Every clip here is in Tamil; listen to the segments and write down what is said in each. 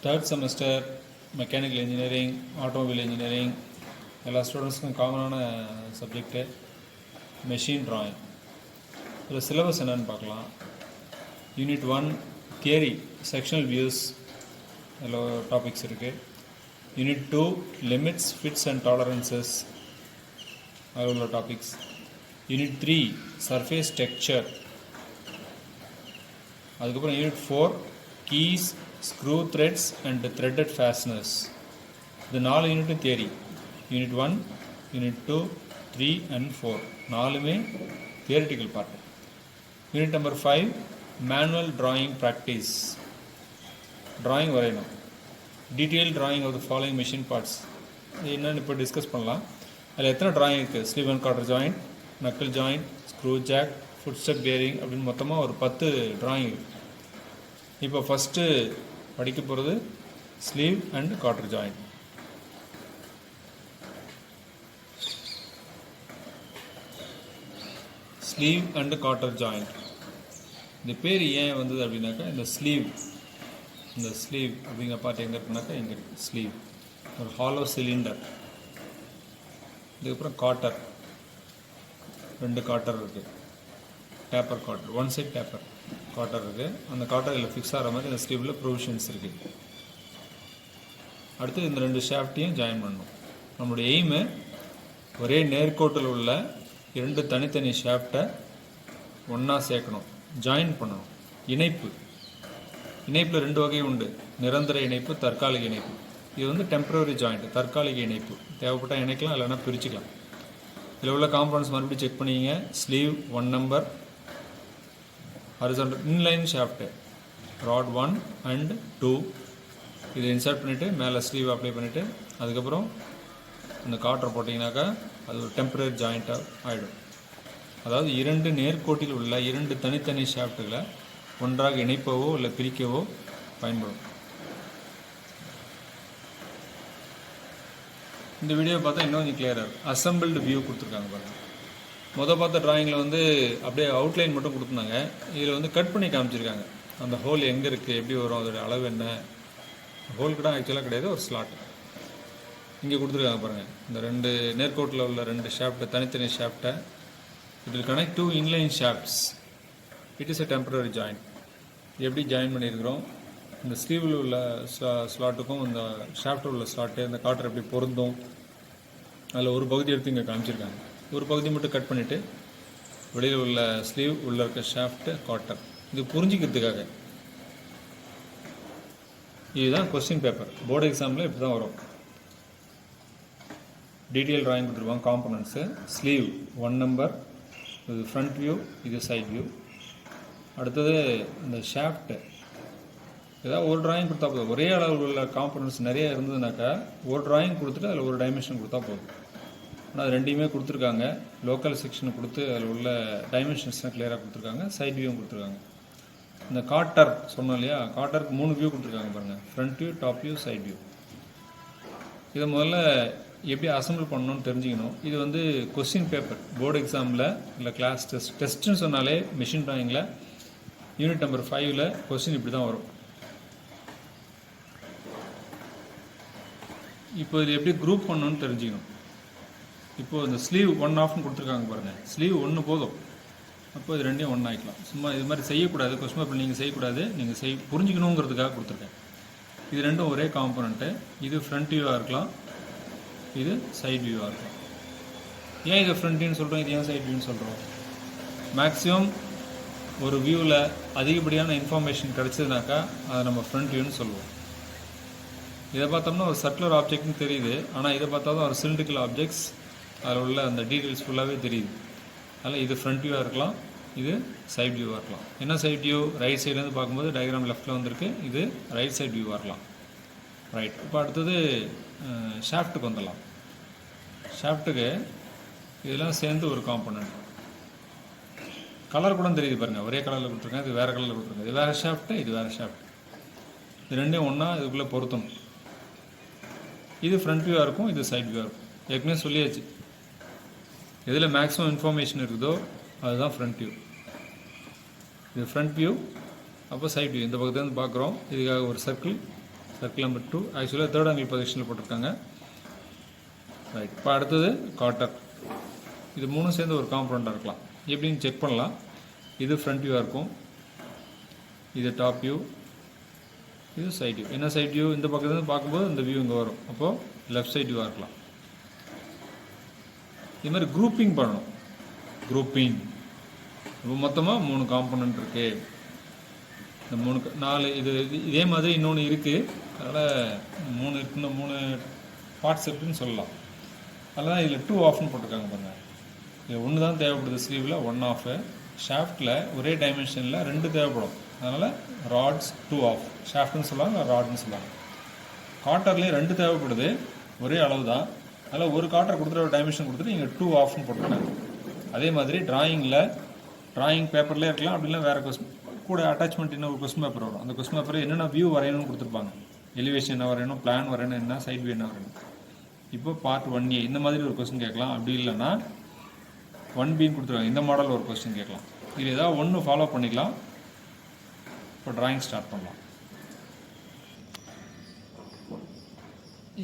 Third semester mechanical engineering automobile engineering எல்லா ஸ்டூடெண்ட்ஸ்க்கும் காமனான சப்ஜெக்டு மெஷின் ட்ராயிங். இதில் சிலபஸ் என்னென்னு பார்க்கலாம். யூனிட் 1 தியரி செக்ஷனல் வியூஸ் எல்லாம் டாபிக்ஸ் இருக்குது. Unit 2 limits fits and tolerances அதில் உள்ள டாபிக்ஸ். Unit 3 surface texture. அதுக்கப்புறம் unit 4 keys screw threads and threaded fasteners. இது 4 யூனிட்டும் தியரி. யூனிட் 1 யூனிட் 2 3 and 4 நாலுமே theoretical part. Unit number 5 manual drawing practice. Drawing வரையணும். Detail drawing of the following machine parts. இது என்னென்னு இப்போ டிஸ்கஸ் பண்ணலாம். அதில் எத்தனை டிராயிங் இருக்குது? Sleeve and cotter joint, knuckle joint, screw jack, foot step bearing அப்படின்னு மொத்தமாக ஒரு 10 டிராயிங். இப்போ ஃபஸ்ட்டு படிக்க போகிறது sleeve and cotter joint. Sleeve and cotter joint இந்த பேர் ஏன் வந்தது அப்படின்னாக்கா, இந்த ஸ்லீவ் அப்படிங்கிற பார்ட் எங்கே இருக்குனாக்கா இங்கே இருக்குது. ஸ்லீவ் ஒரு ஹாலோ சிலிண்டர். இதுக்கப்புறம் கார்டர், 2 கார்டர் இருக்குது. Taper cotter, one side taper cotter இருக்குது. அந்த கார்டர் இதில் ஃபிக்ஸ் ஆகிற மாதிரி இந்த ஸ்லீவில் ப்ரொவிஷன்ஸ் இருக்குது. அடுத்து இந்த 2 ஷாஃப்ட்டையும் ஜாயின் பண்ணணும். நம்மளுடைய எய்மு ஒரே நேர்கோட்டில் உள்ள 2 தனித்தனி ஷாஃப்டை ஒன்றா சேர்க்கணும், ஜாயின் பண்ணணும். இணைப்பில் 2 வகை உண்டு. நிரந்தர இணைப்பு, தற்காலிக இணைப்பு. இது வந்து டெம்பரரி ஜாயிண்ட், தற்காலிக இணைப்பு. தேவைப்பட்டால் இணைக்கலாம், இல்லைன்னா பிரிச்சுக்கலாம். இதில் உள்ள காம்பனன்ட்ஸ் மறுபடியும் செக் பண்ணிங்க. Sleeve 1 number, horizontal inline shaft rod 1 and 2 இதை இன்சர்ட் பண்ணிவிட்டு மேலே ஸ்லீவ் அப்ளை பண்ணிவிட்டு அதுக்கப்புறம் இந்த கார்டர் போட்டிங்கனாக்கா அது ஒரு டெம்பரரி ஜாயிண்ட்டாக ஆகிடும். அதாவது 2 நேர்கோட்டில் உள்ள 2 தனித்தனி ஷாஃப்ட்டுகளை ஒன்றாக இணைப்பவோ இல்லை பிரிக்கவோ பயன்படும். இந்த வீடியோ பார்த்தா இன்னும் கொஞ்சம் கிளியராக அசம்பிள்டு வியூ கொடுத்துருக்காங்க பாருங்கள். பார்த்த ட்ராயிங்கில் வந்து அப்படியே அவுட்லைன் மட்டும் கொடுத்துருந்தாங்க. இதில் வந்து கட் பண்ணி காமிச்சிருக்காங்க. அந்த ஹோல் எங்கே இருக்குது, எப்படி வரும், அதோடய அளவு என்ன. ஹோல் கூட ஆக்சுவலாக கிடையாது, ஒரு ஸ்லாட் இங்கே கொடுத்துருக்காங்க பாருங்கள். இந்த 2 நேர்கோட்டில் உள்ள 2 ஷாஃப்ட்டை, தனித்தனி ஷாஃப்ட்டை it will connect to inline shafts. It is a temporary joint. எப்படி ஜாயின் பண்ணியிருக்கிறோம், இந்த ஸ்லீவில் உள்ள ஸ்லாட்டுக்கும் இந்த ஷாஃப்ட்டில் உள்ள ஸ்லாட்டு, இந்த கார்டர் எப்படி பொருந்தும், அதில் ஒரு பகுதி எடுத்து இங்கே காமிச்சிருக்காங்க. ஒரு பகுதி மட்டும் கட் பண்ணிவிட்டு வெளியில் உள்ள ஸ்லீவ் உள்ளே இருக்க ஷாஃப்ட்டு, கார்டர். இது புரிஞ்சிக்கிறதுக்காக. இதுதான் கொஸ்டின் பேப்பர். போர்டு எக்ஸாமில் இப்படி தான் வரும். டீட்டெயில் ட்ராயிங் கொடுத்துருவாங்க. காம்பனன்ட்ஸு ஸ்லீவ் 1 நம்பர், இது ஃப்ரண்ட் வியூ, இது சைட் வியூ. அடுத்தது இந்த ஷாஃப்ட்டு ஏதாவது ஒரு ட்ராயிங் கொடுத்தா போதும். ஒரே அளவில் உள்ள காம்பனன்ட்ஸ் நிறைய இருந்ததுனாக்கா ஒரு ட்ராயிங் கொடுத்துட்டு அதில் ஒரு டைமென்ஷன் கொடுத்தா போதும். ஆனால் அது 2மே கொடுத்துருக்காங்க. லோக்கல் செக்ஷனை கொடுத்து அதில் உள்ள டைமென்ஷன்ஸ்லாம் கிளியராக கொடுத்துருக்காங்க. சைட் வியூவும் கொடுத்துருக்காங்க. இந்த கார்டர் சொன்னோம் இல்லையா, கார்டருக்கு 3 வியூ கொடுத்துருக்காங்க பாருங்கள். Front view, top view, side view. இதை முதல்ல எப்படி அசம்பிள் பண்ணணும்னு தெரிஞ்சுக்கணும். இது வந்து கொஸ்டின் பேப்பர். போர்டு எக்ஸாமில் இல்லை கிளாஸ் டெஸ்ட்டுன்னு சொன்னாலே மிஷின் ட்ராயிங்கில் யூனிட் நம்பர் 5ல் கொஸ்டின் இப்படி தான் வரும். இப்போ இது எப்படி குரூப் பண்ணணும்னு தெரிஞ்சுக்கணும். இப்போது இந்த ஸ்லீவ் 1 ஆஃப்னு கொடுத்துருக்காங்க பாருங்கள். ஸ்லீவ் 1 போதும். அப்போ இது 2யும் 1 ஆகிக்கலாம். சும்மா இது மாதிரி செய்யக்கூடாது. கொஸ்டின் பேப்பர் நீங்கள் செய்யக்கூடாது. நீங்கள் புரிஞ்சுக்கணுங்கிறதுக்காக கொடுத்துருக்கேன். இது 2ம் ஒரே காம்பனண்ட்டு. இது ஃப்ரண்ட் வியூவாக இருக்கலாம், இது சைட் வியூவாக இருக்கலாம். ஏன் இதை ஃப்ரண்ட் வியூன்னு சொல்கிறோம், இது ஏன் சைட் வியூன்னு சொல்கிறோம்? மேக்ஸிமம் ஒரு வியூவில் அதிகப்படியான இன்ஃபர்மேஷன் கிடச்சதுனாக்கா அதை நம்ம ஃப்ரண்ட் வியூன்னு சொல்லுவோம். இதை பார்த்தோம்னா ஒரு சர்க்குலர் ஆப்ஜெக்ட்னு தெரியுது. ஆனால் இதை பார்த்தா தான் ஒரு சிலிண்ட்ரிக்கல் ஆப்ஜெக்ட்ஸ், அதில் உள்ள அந்த டீட்டெயில்ஸ் ஃபுல்லாகவே தெரியுது. அதனால் இது ஃப்ரண்ட் வியூவாக இருக்கலாம், இது சைட் வியூவாக இருக்கலாம். என்ன சைட் வியூ? ரைட் சைட்லேருந்து பார்க்கும்போது டயக்ராம் லெஃப்ட்டில் வந்திருக்கு. இது ரைட் சைட் வியூவாக இருக்கலாம். ரைட். இப்போ அடுத்தது ஷாஃப்ட்டுக்கு வந்துடலாம். ஷாஃப்ட்டுக்கு இதெல்லாம் சேர்ந்து ஒரு காம்பனண்ட். கலர் கூட தெரியுது பாருங்கள். ஒரே கலரில் கொடுத்துருக்கேன், இது வேறு கலரில் கொடுத்துருக்கேன். இது வேறு ஷாஃப்ட்டு, இது வேறு ஷாஃப்ட். இது 2ம் ஒன்றா இதுக்குள்ளே பொருத்தணும். இது ஃப்ரண்ட் வியூவாக இருக்கும், இது சைட் வியூவாக இருக்கும். ஏற்கனவே சொல்லியாச்சு. எதில் மேக்ஸிமம் இன்ஃபர்மேஷன் இருக்குதோ அதுதான் ஃப்ரண்ட் வியூ. இது ஃப்ரண்ட் வியூ. அப்போ சைட் வியூ இந்த பக்கத்துலேருந்து பார்க்குறோம். இதுக்காக ஒரு சர்க்கிள் சர்க்கிள் நம்பர் 2 ஆக்சுவலாக தேர்ட் ஆங்கிள் பொசிஷனில் போட்டிருக்காங்க. ரைட். இப்போ அடுத்தது கார்ட்டர். இது மூணும் சேர்ந்து ஒரு காம்பனண்ட்டாக இருக்கலாம். எப்படின்னு செக் பண்ணலாம். இது ஃப்ரண்ட் வியூவாக இருக்கும், இது டாப் வியூ, இது சைட் வியூ. என்ன சைட் வியூ? இந்த பக்கத்துலேருந்து பார்க்கும்போது இந்த வியூ இங்கே வரும். அப்போது லெஃப்ட் சைட் வியூவாக இருக்கலாம். இது மாதிரி குரூப்பிங் பண்ணணும். குரூப்பிங் இப்போ மொத்தமாக 3 காம்பனண்ட் இருக்குது. இந்த 4 இது இதே மாதிரி இன்னொன்று இருக்குது. அதனால் 3 இருக்குன்னு 3 பார்ட்ஸ் இருக்குதுன்னு சொல்லலாம். அதில் தான் இதில் 2 ஆஃப்னு போட்டிருக்காங்க பாருங்கள். இது ஒன்று தான் தேவைப்படுது ஸ்லீவில், 1 ஆஃபு. ஷாஃப்டில் ஒரே டைமென்ஷனில் 2 தேவைப்படும். அதனால் ராட்ஸ் 2 ஆஃப். ஷாஃப்ட்னு சொல்லலாம், இல்லை ராட்னு சொல்லலாம். கார்ட்டர்லேயும் 2 தேவைப்படுது, ஒரே அளவு தான். அதில் ஒரு கார்ட்டர் கொடுத்துட்டு ஒரு டைமென்ஷன் கொடுத்துட்டு இங்கே 2 ஆஃப்னு போட்டிருக்காங்க. அதே மாதிரி டிராயிங் பேப்பர்லேயே இருக்கலாம், அப்படின்னா வேறு கொஸ்டின் கூட அட்டாச்மெண்ட் இன்னும் ஒரு கொஸ்டின் பேப்பர் வரும். அந்த கொஸ்டின் பேப்பர் என்னென்ன வியூ வரையணும்னு கொடுத்துருப்பாங்க. எலிவேஷன் என்ன வரையணும், பிளான் வரையணும், என்ன சைட் வியூ என்ன வரையணும். இப்போ பார்ட் 1A இந்த மாதிரி ஒரு கொஸ்டின் கேட்கலாம். அப்படி இல்லைன்னா 1Bன்னு கொடுத்துருவாங்க. இந்த மாடல் ஒரு கொஸ்டின் கேட்கலாம். இது ஏதாவது ஒன்று ஃபாலோ பண்ணிக்கலாம். இப்போ டிராயிங் ஸ்டார்ட் பண்ணலாம்.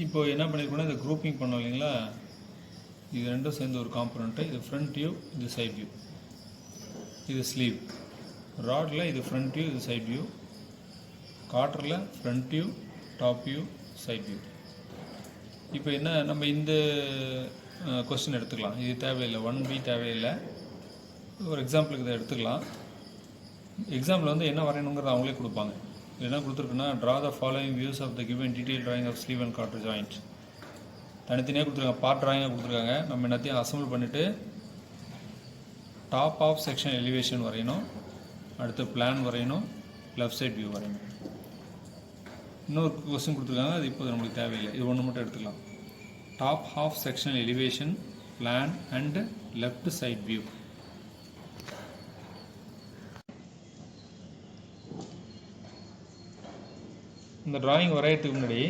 இப்போ என்ன பண்ணியிருக்கோன்னா இந்த குரூப்பிங் பண்ணோம் இல்லைங்களா, இது ரெண்டும் சேர்ந்து ஒரு காம்பனண்ட்டு. இது ஃப்ரண்ட் வியூ, இது சைட் வியூ, இது ஸ்லீவ். ராடில் இது ஃப்ரண்ட் வியூ, இது சைட் வியூ. கார்ட்டரில் front view, top view, side view. இப்போ என்ன, நம்ம இந்த கொஸ்டின் எடுத்துக்கலாம். இது தேவையில்லை, 1B தேவையில்லை. ஒரு எக்ஸாம்பிளுக்கு இதை எடுத்துக்கலாம். எக்ஸாம்பிள் வந்து என்ன வரையணுங்கிறது அவங்களே கொடுப்பாங்க. என்ன கொடுத்துருக்குன்னா, draw the following views of the given detail drawing of sleeve and cotter joint. தனித்தனியாக கொடுத்துருக்காங்க, பார்ட் ட்ராயிங்காக கொடுத்துருக்காங்க. நம்ம எல்லாத்தையும் அசம்பிள் பண்ணிவிட்டு டாப் ஆஃப் செக்ஷன் எலிவேஷன் வரையணும், அடுத்து பிளான் வரையணும், லெஃப்ட் சைட் வியூ வரையணும். இன்னொரு கொஸ்டின் கொடுத்துருக்காங்க, அது இப்போ நம்மளுக்கு தேவையில்லை. இது ஒன்று மட்டும் எடுத்துக்கலாம். Top half section elevation, plan and left side view. இந்த டிராயிங் வரையறதுக்கு முன்னாடி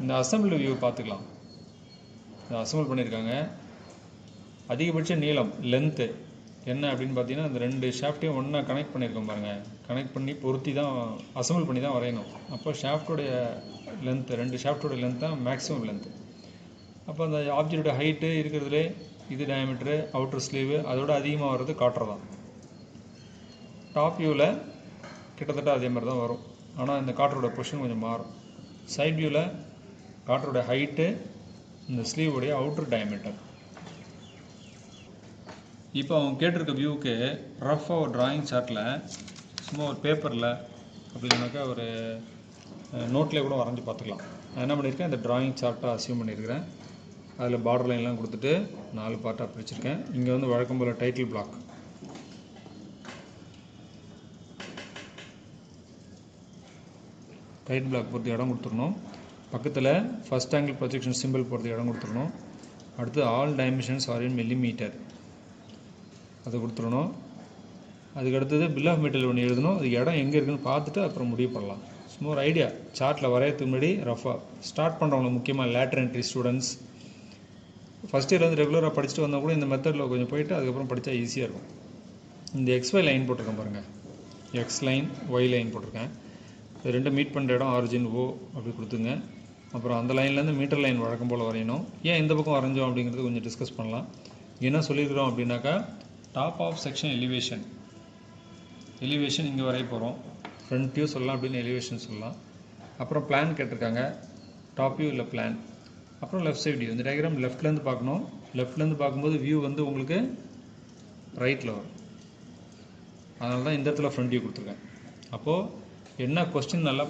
இந்த அசம்பிள் வியூ பார்த்துக்கலாம். இந்த அசம்பிள் பண்ணியிருக்காங்க. அதிகபட்ச நீளம் லென்த்து என்ன அப்படின்னு பார்த்தீங்கன்னா, இந்த 2 ஷாஃப்ட்டையும் ஒன்றா கனெக்ட் பண்ணியிருக்கோம் பாருங்கள். கனெக்ட் பண்ணி பொருத்தி தான் அசம்பிள் பண்ணி தான் வரையணும். அப்போ ஷாஃப்டோடைய லென்த்து, 2 ஷாஃப்டோட லென்த் தான் மேக்ஸிமம் லென்த்து. அப்போ அந்த ஆப்ஜெக்டோட ஹைட்டு இருக்கிறதுலே இது டயமீட்ரு, அவுட்டர் ஸ்லீவு அதோட அதிகமாக வர்றது கார்ட்டர் தான். டாப் வியூவில் கிட்டத்தட்ட அதே மாதிரி தான் வரும். ஆனால் இந்த கார்ட்டரோட பொசிஷன் கொஞ்சம் மாறும். சைட் வியூவில் கார்ட்டரோட ஹைட்டு, இந்த ஸ்லீவுடைய அவுட்டர் டயமீட்டர். இப்போ அவங்க கேட்டிருக்க வியூவுக்கு ரஃபாக ஒரு டிராயிங் சார்ட்டில் சும்மா ஒரு பேப்பரில் அப்படின்னாக்கா ஒரு நோட்லேயே கூட வரைஞ்சி பார்த்துக்கலாம். நான் என்ன பண்ணியிருக்கேன், இந்த டிராயிங் சார்ட்டாக அசியூம் பண்ணியிருக்கிறேன். அதில் பார்டர் லைன்லாம் கொடுத்துட்டு 4 பார்ட்டாக பிரிச்சிருக்கேன். இங்கே வந்து வழக்கம் போல் டைட்டில் பிளாக். டைட்டில் பிளாக் பொறுத்து இடம் கொடுத்துடணும். பக்கத்தில் ஃபஸ்ட் ஆங்கிள் ப்ரொஜெக்ஷன் சிம்பிள் பொறுத்து இடம் கொடுத்துடணும். அடுத்து ஆல் டைமென்ஷன்ஸ் ஆர் இன் மில்லிமீட்டர் அதை கொடுத்துடணும். அதுக்கு அடுத்தது பில் ஆஃப் மெட்டீரியல் ஒன்று எழுதணும். அது இடம் எங்கே இருக்குதுன்னு பார்த்துட்டு அப்புறம் முடிவு பண்ணலாம். சும்மா ஒரு ஐடியா, சார்ட்டில் வரையறதுக்கு முன்னாடி ரஃபாக ஸ்டார்ட் பண்ணுறவங்க, முக்கியமாக later entry students first year வந்து ரெகுலராக படிச்சுட்டு வந்தால் கூட இந்த மெத்தடில் கொஞ்சம் போயிட்டு அதுக்கப்புறம் படித்தா ஈஸியாக இருக்கும். இந்த XY லைன் போட்டிருக்கேன் பாருங்கள், X லைன் Y லைன் போட்டிருக்கேன். இது 2 மீட் பண்ணுற இடம் ஆரிஜின் O அப்படி கொடுத்துங்க. அப்புறம் அந்த லைன்லேருந்து மீட்டர் லைன் வழக்கம் போல் வரையணும். ஏன் இந்த பக்கம் வரைஞ்சோம் அப்படிங்கிறது கொஞ்சம் டிஸ்கஸ் பண்ணலாம். என்ன சொல்லியிருக்கிறோம் அப்படின்னாக்கா, டாப் ஆஃப் செக்ஷன் எலிவேஷன் இங்கே வரைய போகிறோம். ஃப்ரண்ட் வியூ சொல்லலாம், அப்படின்னு எலிவேஷன் சொல்லலாம். அப்புறம் பிளான் கேட்டிருக்காங்க, டாப் வியூ இல்லை பிளான். அப்புறம் லெஃப்ட் சைட் வியூ. இந்த டயக்ராம் லெஃப்ட்லேருந்து பார்க்கணும். லெஃப்ட்லேருந்து பார்க்கும்போது வியூ வந்து உங்களுக்கு ரைட்டில் வரும். அதனால தான் இந்த இடத்துல ஃப்ரண்ட் வியூ கொடுத்துருக்கேன். அப்போது என்ன கொஸ்டின் நல்லா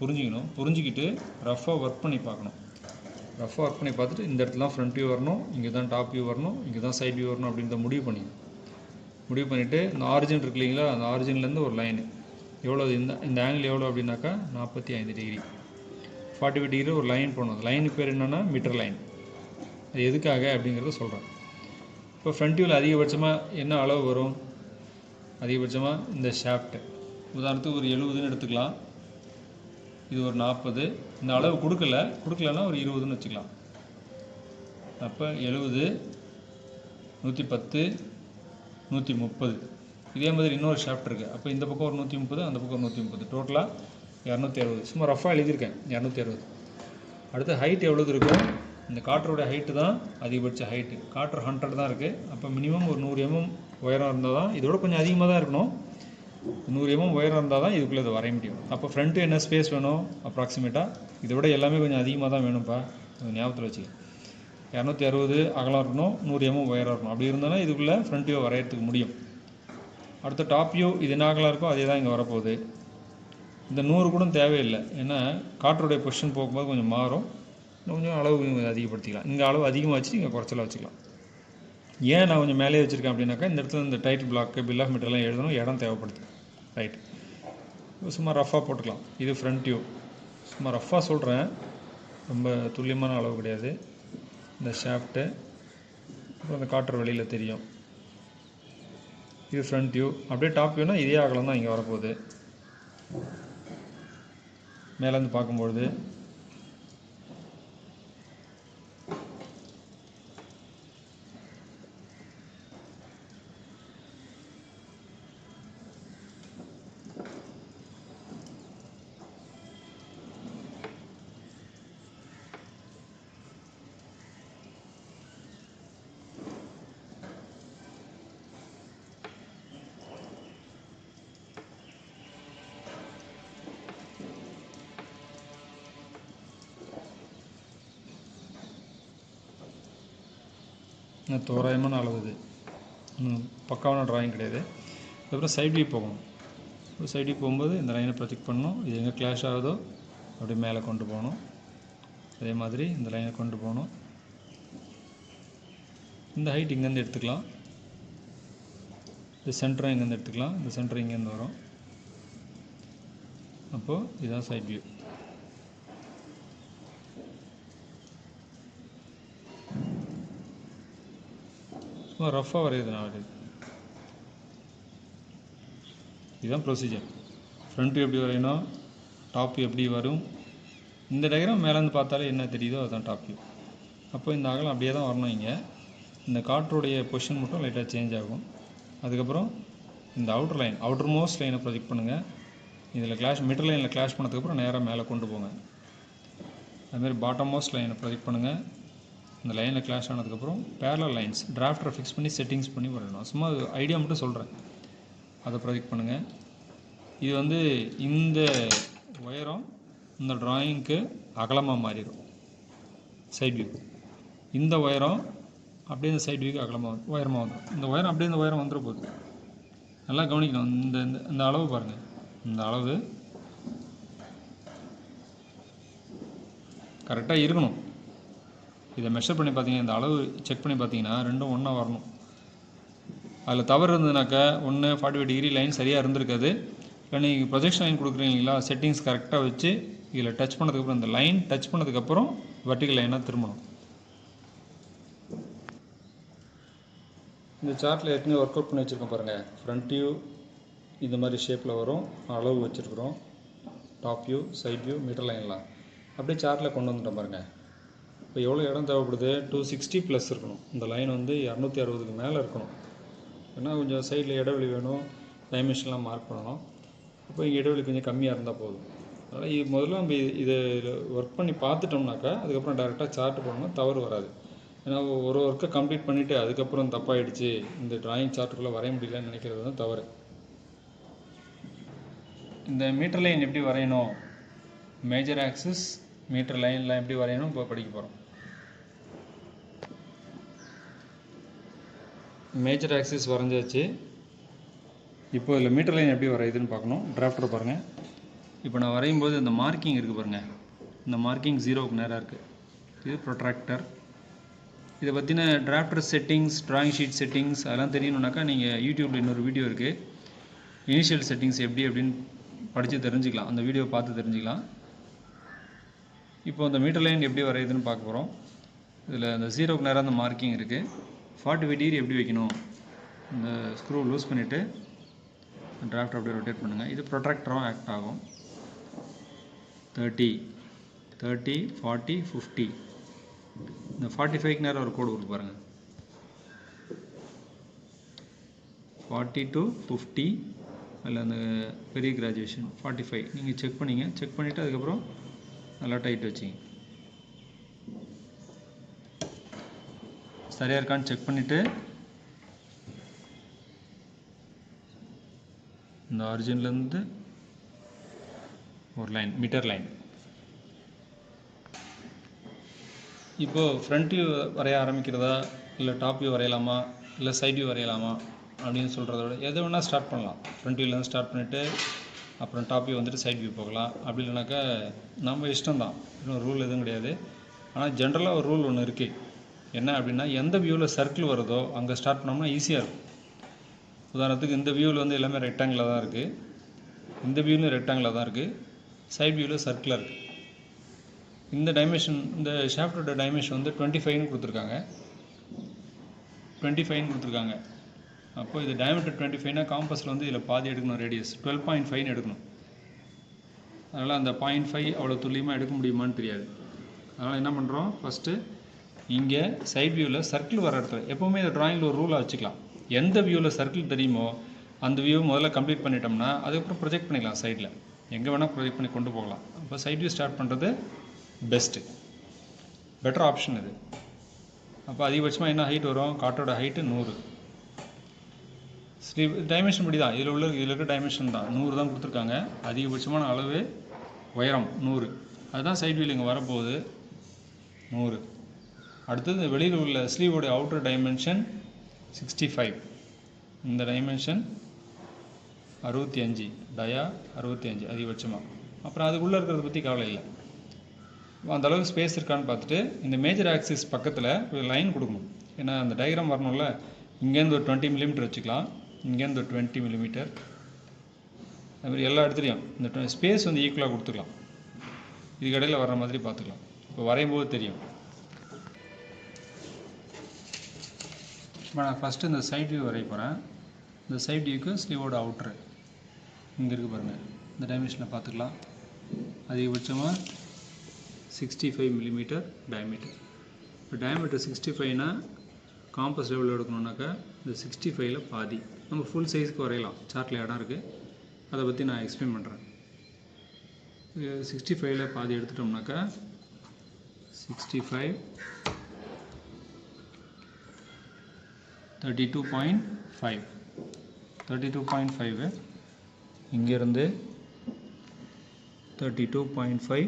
புரிஞ்சுக்கிட்டு ரஃபாக ஒர்க் பண்ணி பார்க்கணும். ரஃபாக ஒர்க் பண்ணி பார்த்துட்டு இந்த இடத்துல தான் ஃப்ரண்ட் வியூ வரணும், இங்கே தான் டாப் வியூ வரணும், இங்கே தான் சைட் வியூ வரணும் அப்படின்றத முடிவு பண்ணிவிட்டு இந்த ஆரிஜின் இருக்கு இல்லைங்களா, அந்த ஆரிஜின்லேருந்து ஒரு லைனு எவ்வளோ, இந்த ஆங்கிள் எவ்வளோ அப்படின்னாக்கா 45 டிகிரி, 45 டிகிரி ஒரு லைன் போடணும். அந்த லைனுக்கு பேர் என்னென்னா மீட்டர் லைன். அது எதுக்காக அப்படிங்கிறத சொல்கிறேன். இப்போ ஃப்ரண்ட் வியூவில் அதிகபட்சமாக என்ன அளவு வரும், அதிகபட்சமாக இந்த ஷாஃப்ட்டு உதாரணத்துக்கு ஒரு 70ன்னு எடுத்துக்கலாம். இது ஒரு 40. இந்த அளவு கொடுக்கலன்னா ஒரு 20ன்னு வச்சுக்கலாம். அப்போ 70, 110, 130. இதே மாதிரி இன்னொரு ஷாஃப்ட் இருக்குது. அப்போ இந்த பக்கம் ஒரு 130, அந்த பக்கம் ஒரு 130. டோட்டலாக 260 சும்மா ரஃபாக எழுதியிருக்கேன் 260. அடுத்து ஹைட் எவ்வளோ இருக்கும், இந்த காற்றோடைய ஹைட்டு தான் அதிகபட்ச ஹைட்டு. காற்று 100 தான் இருக்குது. அப்போ மினிமம் ஒரு 100 mm உயரம் இருந்தால் தான், இதோட கொஞ்சம் அதிகமாக தான் இருக்கணும், 100 mm உயரம் இருந்தால் தான் இதுக்குள்ளே இதை வரைய முடியும். அப்போ ஃப்ரண்ட்டு என்ன ஸ்பேஸ் வேணும் அப்ராக்சிமேட்டாக, இதை விட எல்லாமே கொஞ்சம் அதிகமாக தான் வேணும்ப்பா, ஞாபகத்தில் வச்சுக்க. 260 அகலம் இருக்கணும், 100 mm உயரம் இருக்கணும். அப்படி இருந்தாலும் இதுக்குள்ளே ஃப்ரண்ட் வியூ வரையறதுக்கு முடியும். அடுத்த டாப் வியூ இது என்ன அகலம் இருக்கோ அதே தான் இங்கே வரப்போகுது. இந்த 100 கூட தேவையில்லை, ஏன்னா காற்றுடைய பொசிஷன் போகும்போது கொஞ்சம் மாறும், கொஞ்சம் அளவு கொஞ்சம் அதிகப்படுத்திக்கலாம். இங்கே அளவு அதிகமாக வச்சுட்டு இங்கே குறைச்சலாக வச்சுக்கலாம். ஏன் நான் கொஞ்சம் மேலே வச்சுருக்கேன் அப்படின்னாக்கா, இந்த இடத்துல இந்த டைட்டில் பிளாக்கு பில் ஆஃப் மெட்டீரியல்லாம் எழுதணும், இடம் தேவைப்படுது. ரைட், சும்மா ரஃபாக போட்டுக்கலாம். இது ஃப்ரண்ட் வியூ, சும்மா ரஃபாக சொல்கிறேன், ரொம்ப துல்லியமான அளவு கிடையாது. இந்த ஷாஃப்ட்டு அப்புறம் அந்த காற்று வெளியில் தெரியும். இது ஃப்ரண்ட் வியூ. அப்படியே டாப் வியூனா இதே அகலம் தான் இங்கே வரப்போகுது. மேலேருந்து பார்க்கும்பொழுது தோராயமான அளவு இது, பக்காவான ட்ராயிங் கிடையாது. அதுக்கப்புறம் சைட் வியூ போகணும். சைட் வியூ போகும்போது இந்த லைனை ப்ரொஜெக்ட் பண்ணணும், இது எங்கே கிளாஷ் ஆகுதோ அப்படியே மேலே கொண்டு போகணும். அதே மாதிரி இந்த லைனை கொண்டு போகணும். இந்த ஹைட் இங்கேருந்து எடுத்துக்கலாம், இந்த சென்டரும் இங்கேருந்து எடுத்துக்கலாம், இந்த சென்டர் இங்கேருந்து வரும். அப்போது இதுதான் சைட் வியூ. சும்மா ரஃபாக வரையுது நான் வரையுது. இதுதான் ப்ரொசீஜர். ஃப்ரண்ட் வியூ எப்படி வரையணும், டாப் வியூ எப்படி வரும். இந்த டயக்ராம் மேலேருந்து பார்த்தாலே என்ன தெரியுதோ அதுதான் டாப் வியூ. அப்போ இந்த அகலம் அப்படியே தான் வரணும். இங்கே இந்த காற்றுடைய பொசிஷன் மட்டும் லைட்டாக சேஞ்ச் ஆகும். அதுக்கப்புறம் இந்த அவுட்டர் லைன், அவுட்டர் மோஸ்ட் லைனை ப்ரொஜெக்ட் பண்ணுங்கள். இதில் கிளாஷ் மிடில் லைனில் கிளாஷ் பண்ணதுக்கப்புறம் நேராக மேலே கொண்டு போங்க. அதுமாதிரி பாட்டம் மோஸ்ட் லைனை ப்ரொஜெக்ட் பண்ணுங்கள். இந்த லைனில் கிளாஷ் ஆனதுக்கப்புறம் பேரலல் லைன்ஸ் டிராஃப்டரை ஃபிக்ஸ் பண்ணி செட்டிங்ஸ் பண்ணி வரணும். சும்மா ஐடியா மட்டும் சொல்கிறேன், அதை ப்ரொஜெக்ட் பண்ணுங்கள். இது வந்து இந்த உயரம் இந்த ட்ராயிங்க்கு அகலமாக மாறிடும் சைட் வியூ. இந்த உயரம் அப்படியே இந்த சைட் வியூக்கு அகலமாக உயரமாக வந்துடும். இந்த உயரம் அப்படியே இந்த உயரம் வந்துட போகுது. நல்லா கவனிக்கணும். இந்த அளவு பாருங்கள், இந்த அளவு கரெக்டாக இருக்கணும். இதை மெஷர் பண்ணி பார்த்தீங்கன்னா, இந்த அளவு செக் பண்ணி பார்த்தீங்கன்னா ரெண்டும் ஒன்றா வரணும். அதில் தவறு இருந்ததுனாக்கா, ஒன்று 45 டிகிரி லைன் சரியாக இருந்திருக்காது. இல்லை நீங்கள் ப்ரொஜெக்ஷன் லைன் கொடுக்குறீங்களா, செட்டிங்ஸ் கரெக்டாக வச்சு இதில் டச் பண்ணதுக்கப்புறம் இந்த லைன் டச் பண்ணதுக்கப்புறம் வெர்டிகல் லைனாக திரும்பணும். இந்த சார்ட்டில் ஏற்கனவே ஒர்க் அவுட் பண்ணி வச்சுருக்கோம் பாருங்கள். ஃப்ரண்ட் வியூ இந்த மாதிரி ஷேப்பில் வரும், அளவு வச்சுருக்குறோம். Top view, side view, metre லைன்லாம் அப்படியே சார்ட்டில் கொண்டு வந்துட்டோம் பாருங்கள். இப்போ எவ்வளோ இடம் தேவைப்படுது, 260 ப்ளஸ் இருக்கணும். இந்த லைன் வந்து 260க்கு மேலே இருக்கணும். ஏன்னா கொஞ்சம் சைடில் இடைவெளி வேணும், டைமென்ஷன்லாம் மார்க் பண்ணணும். அப்போ இங்கே இடைவெளி கொஞ்சம் கம்மியாக இருந்தால் போதும். அதனால் இது முதல்ல நம்ம இதை ஒர்க் பண்ணி பார்த்துட்டோம்னாக்கா அதுக்கப்புறம் டேரெக்டாக சார்ட் போடணும், தவறு வராது. ஏன்னா ஒரு ஒர்க்கை கம்ப்ளீட் பண்ணிவிட்டு அதுக்கப்புறம் தப்பாகிடுச்சு, இந்த டிராயிங் சார்ட்டுக்குள்ளே வரைய முடியலன்னு நினைக்கிறது தான் தவறு. இந்த மீட்டர் லைன் எப்படி வரையணும், மேஜர் ஆக்சிஸ் மீட்டர் லைன்லாம் எப்படி வரையணும் இப்போ படிக்க போகிறோம். மேஜர் ஆக்சிஸ் வரைஞ்சாச்சு. இப்போ இதில் மீட்டர் லைன் எப்படி வரையுதுன்னு பார்க்கணும். டிராஃப்டர் பாருங்கள். இப்போ நான் வரையும் போது இந்த மார்க்கிங் இருக்குது பாருங்கள், இந்த மார்க்கிங் 0க்கு நேராக இருக்குது. இது ப்ரொட்ராக்டர். இதை பற்றின drafter settings, drawing sheet settings அதெல்லாம் தெரியணுன்னாக்கா நீங்கள் யூடியூப்பில் இன்னொரு வீடியோ இருக்குது, இனிஷியல் செட்டிங்ஸ் எப்படின்னு படித்து தெரிஞ்சுக்கலாம். அந்த வீடியோ பார்த்து தெரிஞ்சுக்கலாம். இப்போ அந்த மீட்டர் லைன் எப்படி வரையுதுன்னு பார்க்க போகிறோம். இதில் அந்த 0க்கு நேராக அந்த மார்க்கிங் இருக்குது. 45 டிகிரி எப்படி வைக்கணும், இந்த ஸ்க்ரூ லூஸ் பண்ணிவிட்டு டிராஃப்டர் அப்படியே ரொட்டேட் பண்ணுங்கள். இது ப்ரொட்ராக்டரும் ஆக்ட் ஆகும். 30, 40, 50. இந்த 45க்கு நேரம் ஒரு கோடு கொடுத்து பாருங்கள். 40 to 50 அதில் அந்த பெரிய கிராஜுவேஷன் 45 நீங்கள் செக் பண்ணிங்க. செக் பண்ணிவிட்டு அதுக்கப்புறம் நல்லா டைட் வச்சிங்க. சரியாக இருக்கான்னு செக் பண்ணிவிட்டு இந்த ஆரிஜின்லேருந்து ஒரு லைன், மீட்டர் லைன். இப்போது ஃப்ரண்ட் வியூ வரைய ஆரம்பிக்கிறதா, இல்லை டாப் வியூ வரையலாமா, இல்லை சைட் வியூ வரையலாமா அப்படின்னு சொல்கிறத விட எதை வேணால் ஸ்டார்ட் பண்ணலாம். ஃப்ரண்ட் வியூலேருந்து ஸ்டார்ட் பண்ணிவிட்டு அப்புறம் டாப் வியூ வந்துட்டு சைட் வியூ போகலாம். அப்படி இல்லைனாக்கா நம்ம இஷ்டம் தான், இன்னும் ரூல் எதுவும் கிடையாது. ஆனால் ஜென்ரலாக ஒரு ரூல் ஒன்று இருக்குது. என்ன அப்படின்னா, எந்த வியூவில் சர்க்கிள் வருதோ அங்கே ஸ்டார்ட் பண்ணோம்னா ஈஸியாக இருக்கும். உதாரணத்துக்கு இந்த வியூவில் வந்து எல்லாமே ரெக்டாங்கிளாக தான் இருக்குது, இந்த வியூவில் ரெக்டாங்கிளாக தான் இருக்குது, சைட் வியூவில் சர்க்கிளாக இருக்குது. இந்த டைமென்ஷன், இந்த ஷாஃப்டோட டைமென்ஷன் வந்து 25ன்னு கொடுத்துருக்காங்க. 25ன்னு கொடுத்துருக்காங்க. அப்போ இது டயமீட்டர் 25னா காம்பஸில் வந்து இதில் பாதி எடுக்கணும், ரேடியஸ் 12.5ன்னு எடுக்கணும். அதனால் அந்த 0.5 அவ்வளோ துல்லியமாக எடுக்க முடியுமான்னு தெரியாது. அதனால் என்ன பண்ணுறோம், ஃபஸ்ட்டு இங்கே சைட் வியூவில் சர்க்கிள் வர இடத்துல எப்போவுமே இந்த ட்ராயிங்கில் ஒரு ரூலாக வச்சுக்கலாம். எந்த வியூவில் சர்க்கிள் தெரியுமோ அந்த வியூ முதல்ல கம்ப்ளீட் பண்ணிட்டோம்னா அதுக்கப்புறம் ப்ரொஜெக்ட் பண்ணிக்கலாம். சைடில் எங்கே வேணால் ப்ரொஜெக்ட் பண்ணி கொண்டு போகலாம். அப்போ சைட் வியூ ஸ்டார்ட் பண்ணுறது பெஸ்ட்டு, பெட்டர் ஆப்ஷன் இது. அப்போ அதிகபட்சமாக என்ன ஹைட் வரும், காட்டோட ஹைட்டு 100. ஸ்லீவ் டைமென்ஷன் படி தான் இதில் இருக்க டைமென்ஷன் தான் 100 தான் கொடுத்துருக்காங்க. அதிகபட்சமான அளவு உயரம் 100. அதுதான் சைட் வியூவில் இங்கே வரப்போகுது 100. அடுத்தது இந்த வெளியில் உள்ள ஸ்லீவோடைய அவுட்டர் டைமென்ஷன் 65. இந்த டைமென்ஷன் 65, டயா 65 அதிகபட்சமாக. அப்புறம் அதுக்குள்ளே இருக்கிறத பற்றி கவலை இல்லை. அந்தளவுக்கு ஸ்பேஸ் இருக்கான்னு பார்த்துட்டு இந்த மேஜர் ஆக்சிஸ் பக்கத்தில் ஒரு லைன் கொடுக்கணும். ஏன்னா அந்த டயக்ராம் வரணும்ல. இங்கேருந்து ஒரு 20 மில்லிமீட்டர் வச்சுக்கலாம், இங்கேருந்து ஒரு 20 மில்லிமீட்டர். அதுமாதிரி எல்லா இடத்துலையும் இந்த ஸ்பேஸ் வந்து ஈக்குவலாக கொடுத்துக்கலாம். இதுக்கு இடையில் வர்ற மாதிரி பார்த்துக்கலாம். இப்போ வரையும் போது தெரியும். இப்போ நான் ஃபஸ்ட்டு இந்த சைட் வியூ வரைய போகிறேன். இந்த சைட் வியூக்கு ஸ்லீவோட அவுட்ரு இங்கே இருக்குது பாருங்கள். இந்த டைமென்ஷனில் பார்த்துக்கலாம். அதிகபட்சமாக 65 மில்லிமீட்டர் டயமீட்டர். இப்போ டயமீட்டர் 65னா காம்பஸ் லெவலில் எடுக்கணுன்னாக்கா இந்த 65ல் பாதி. நம்ம ஃபுல் சைஸ்க்கு வரையலாம், சார்ட்டில் இடம் இருக்குது, அதை பற்றி நான் எக்ஸ்பிளைன் பண்ணுறேன். 65ல் பாதி எடுத்துட்டோம்னாக்கா 65 32.5 32.5 இங்கேருந்து 32.5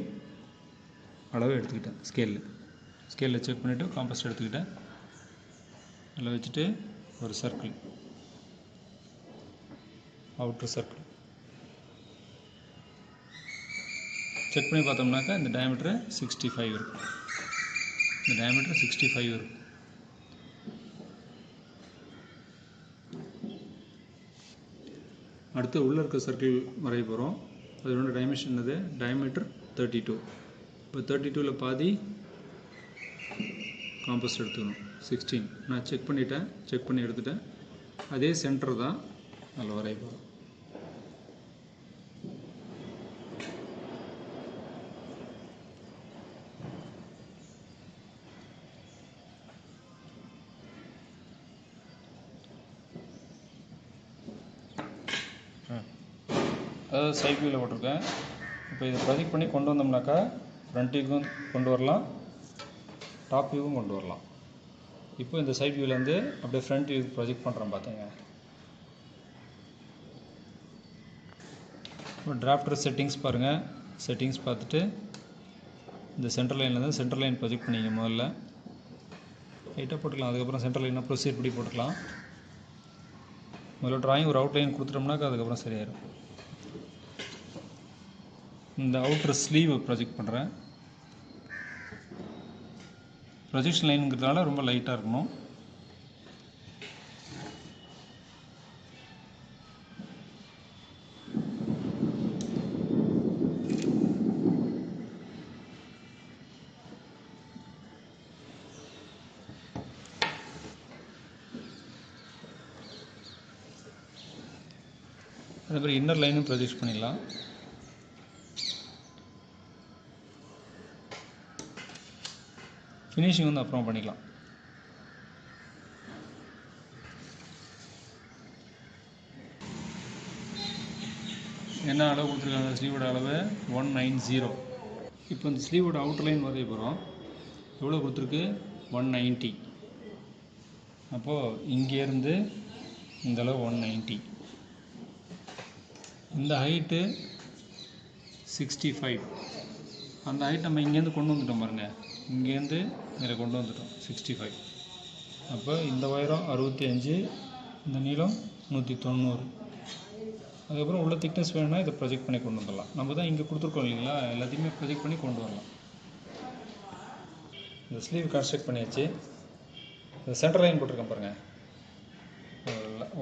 அளவு எடுத்துக்கிட்டேன். ஸ்கேலில் செக் பண்ணிவிட்டு காம்பஸ் எடுத்துக்கிட்டேன். அதில் வச்சுட்டு ஒரு சர்க்கிள், அவுட்ரு சர்க்கிள் செக் பண்ணி பார்த்தோம்னாக்கா இந்த டயமீட்டர் 65 இருக்கும். இந்த டயமீட்டர் 65 இருக்கும். அடுத்து உள்ளே இருக்க சர்க்கிள் வரைய போகிறோம். அதோட டைமென்ஷன் என்னது, டயமீட்டர் 32. இப்போ 32ல் பாதி காம்பஸ் எடுத்துக்கணும் 16. நான் செக் பண்ணி எடுத்துட்டேன். அதே சென்டர் தான் அதில் வரைய போகிறோம். அதாவது சைட் வியூவில் போட்டிருக்கேன். இப்போ இதை ப்ரொஜெக்ட் பண்ணி கொண்டு வந்தோம்னாக்கா ஃப்ரண்ட் வியூவும் கொண்டு வரலாம், டாப் வியூவும் கொண்டு வரலாம். இப்போ இந்த சைட் வியூவிலேருந்து அப்படியே ஃப்ரண்ட் வியூ ப்ரொஜெக்ட் பண்ணுறோம் பார்த்துங்க. இப்போ டிராஃப்டர் செட்டிங்ஸ் பாருங்கள். செட்டிங்ஸ் பார்த்துட்டு இந்த சென்டர் லைன்லேருந்து சென்டர் லைன் ப்ரொஜெக்ட் பண்ணிங்க. முதல்ல லைட்டாக போட்டுக்கலாம், அதுக்கப்புறம் சென்டர் லைனாக ப்ரொசீட் படி போட்டுக்கலாம். முதல்ல ட்ராயிங் ஒரு அவுட்லைன் கொடுத்துட்டோம்னாக்கா அதுக்கப்புறம் சரியாயிடும். இந்த அவுட்டர் ஸ்லீவ் ப்ரொஜெக்ட் பண்ணுறேன். ப்ரொஜெக்ஷன் லைனுங்கிறதுனால ரொம்ப லைட்டாக இருக்கணும். அதே மாதிரி இன்னர் லைனும் ப்ரொஜெக்ட் பண்ணிடலாம். ஃபினிஷிங் வந்து அப்புறம் பண்ணிக்கலாம். என்ன அளவு கொடுத்துருக்காங்க? ஸ்லீவோட அளவு 190. இப்போ இந்த ஸ்லீவோட அவுட்டர் லைன் வரைய போகிறோம். எவ்வளோ கொடுத்துருக்கு? 190. அப்போது இங்கேருந்து இந்த அளவு 190. இந்த ஹைட்டு 65. அந்த ஹைட் நம்ம இங்கேருந்து கொண்டு வந்துட்டோம் பாருங்கள். இங்கேருந்து இதில் கொண்டு வந்துட்டோம் 65. அப்போ இந்த உயரம் 65, இந்த நீளம் 190. அதுக்கப்புறம் உள்ள திக்னஸ் வேணும்னா இதை ப்ரொஜெக்ட் பண்ணி கொண்டு வந்துடலாம். நம்ம தான் இங்கே கொடுத்துருக்கோம் இல்லைங்களா, எல்லாத்தையுமே ப்ரொஜெக்ட் பண்ணி கொண்டு வரலாம். இந்த ஸ்லீவ் கன்ஸ்ட்ரக்ட் பண்ணியாச்சு. இந்த சென்டர் லைன் போட்டிருக்கேன் பாருங்கள்.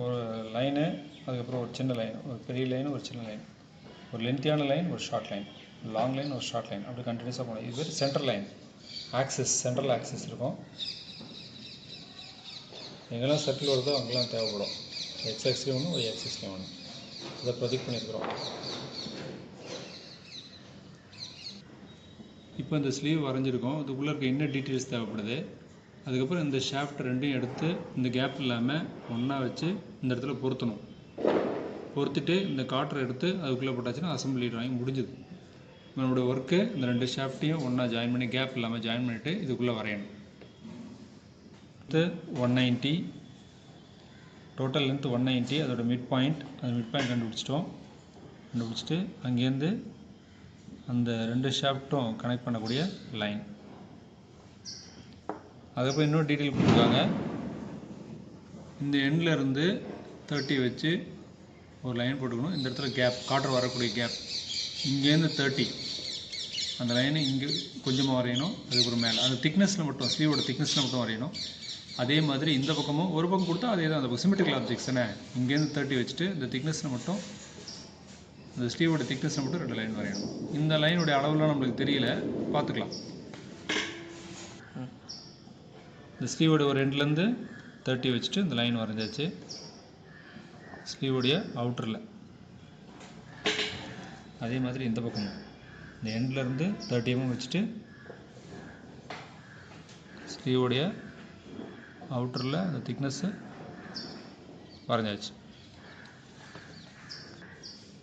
ஒரு லைனு, அதுக்கப்புறம் ஒரு சின்ன லைன், ஒரு பெரிய லைன், ஒரு சின்ன லைன், ஒரு லென்த்தியான லைன், ஒரு ஷார்ட் லைன், லாங் லைன், ஒரு ஷார்ட் லைன், அப்படி கண்டினியூஸாக போகணும். இது பேர் centre line. Axis, central axis இருக்கும். எங்கெல்லாம் சர்க்கிள் வருதோ அங்கெல்லாம் தேவைப்படும். எக்ஸ் ஆக்சிஸ்லேயும் ஒன்று, ஒய் ஆக்சிஸ்லேயும் ஒன்று. இதை ப்ரொஜெக்ட் பண்ணியிருக்கிறோம். இப்போ இந்த ஸ்லீவ் வரைஞ்சிருக்கோம். இதுக்குள்ளே இருக்க என்ன டீட்டெயில்ஸ் தேவைப்படுது. அதுக்கப்புறம் இந்த ஷாஃப்ட் ரெண்டையும் எடுத்து இந்த கேப் இல்லாமல் ஒன்றா வச்சு இந்த இடத்துல பொருத்தணும். பொறுத்துட்டு இந்த காட்டரை எடுத்து அதுக்குள்ளே போட்டாச்சுன்னா அசம்பிளி ட்ராயிங் முடிஞ்சுது. நம்மளோட ஒர்க்கு இந்த ரெண்டு ஷாஃப்ட்டையும் ஒன்றா ஜாயின் பண்ணி, கேப் இல்லாமல் ஜாயின் பண்ணிவிட்டு இதுக்குள்ளே வரையணும். அடுத்து 190, டோட்டல் லென்த் 190. அதோட மிட் பாயிண்ட், அது மிட் பாயிண்ட் கண்டுபிடிச்சிட்டு அங்கேருந்து அந்த ரெண்டு ஷாஃப்ட்டும் கனெக்ட் பண்ணக்கூடிய லைன். அதுக்கப்புறம் இன்னொரு டீட்டெயில் கொடுத்துருக்காங்க. இந்த எண்டில் இருந்து 30 வச்சு ஒரு லைன் போட்டுக்கணும். இந்த இடத்துல கேப், காட்டர் வரக்கூடிய கேப், இங்கேருந்து 30, அந்த லைனை இங்கே கொஞ்சமாக வரையணும். அதுக்கப்புறம் மேலே அந்த திக்னஸில் மட்டும், ஸ்லீவோட திக்னஸில் மட்டும் வரையணும். அதே மாதிரி இந்த பக்கமும் ஒரு பக்கம் கொடுத்தா அதே தான், அந்த பக்கம் சிமெட்ரிக்கல் ஆப்ஜெக்ட்ஸ் தானே. இங்கேருந்து 30 வச்சுட்டு இந்த திக்னஸில் மட்டும், இந்த ஸ்லீவோட திக்னஸில் மட்டும் 2 லைன் வரையணும். இந்த லைனுடைய அளவுலாம் நம்மளுக்கு தெரியல, பார்த்துக்கலாம். இந்த ஸ்லீவோட ஒரு எண்ட்லேருந்து 30 வச்சுட்டு இந்த லைன் வரைஞ்சாச்சு. ஸ்லீவோடைய அவுட்டரில் அதே மாதிரி இந்த பக்கமும் இந்த எண்ட்லேருந்து 30 mm வச்சுட்டு ஸ்லீவோடைய அவுட்டரில் அந்த திக்னஸ்ஸு வரைஞ்சாச்சு.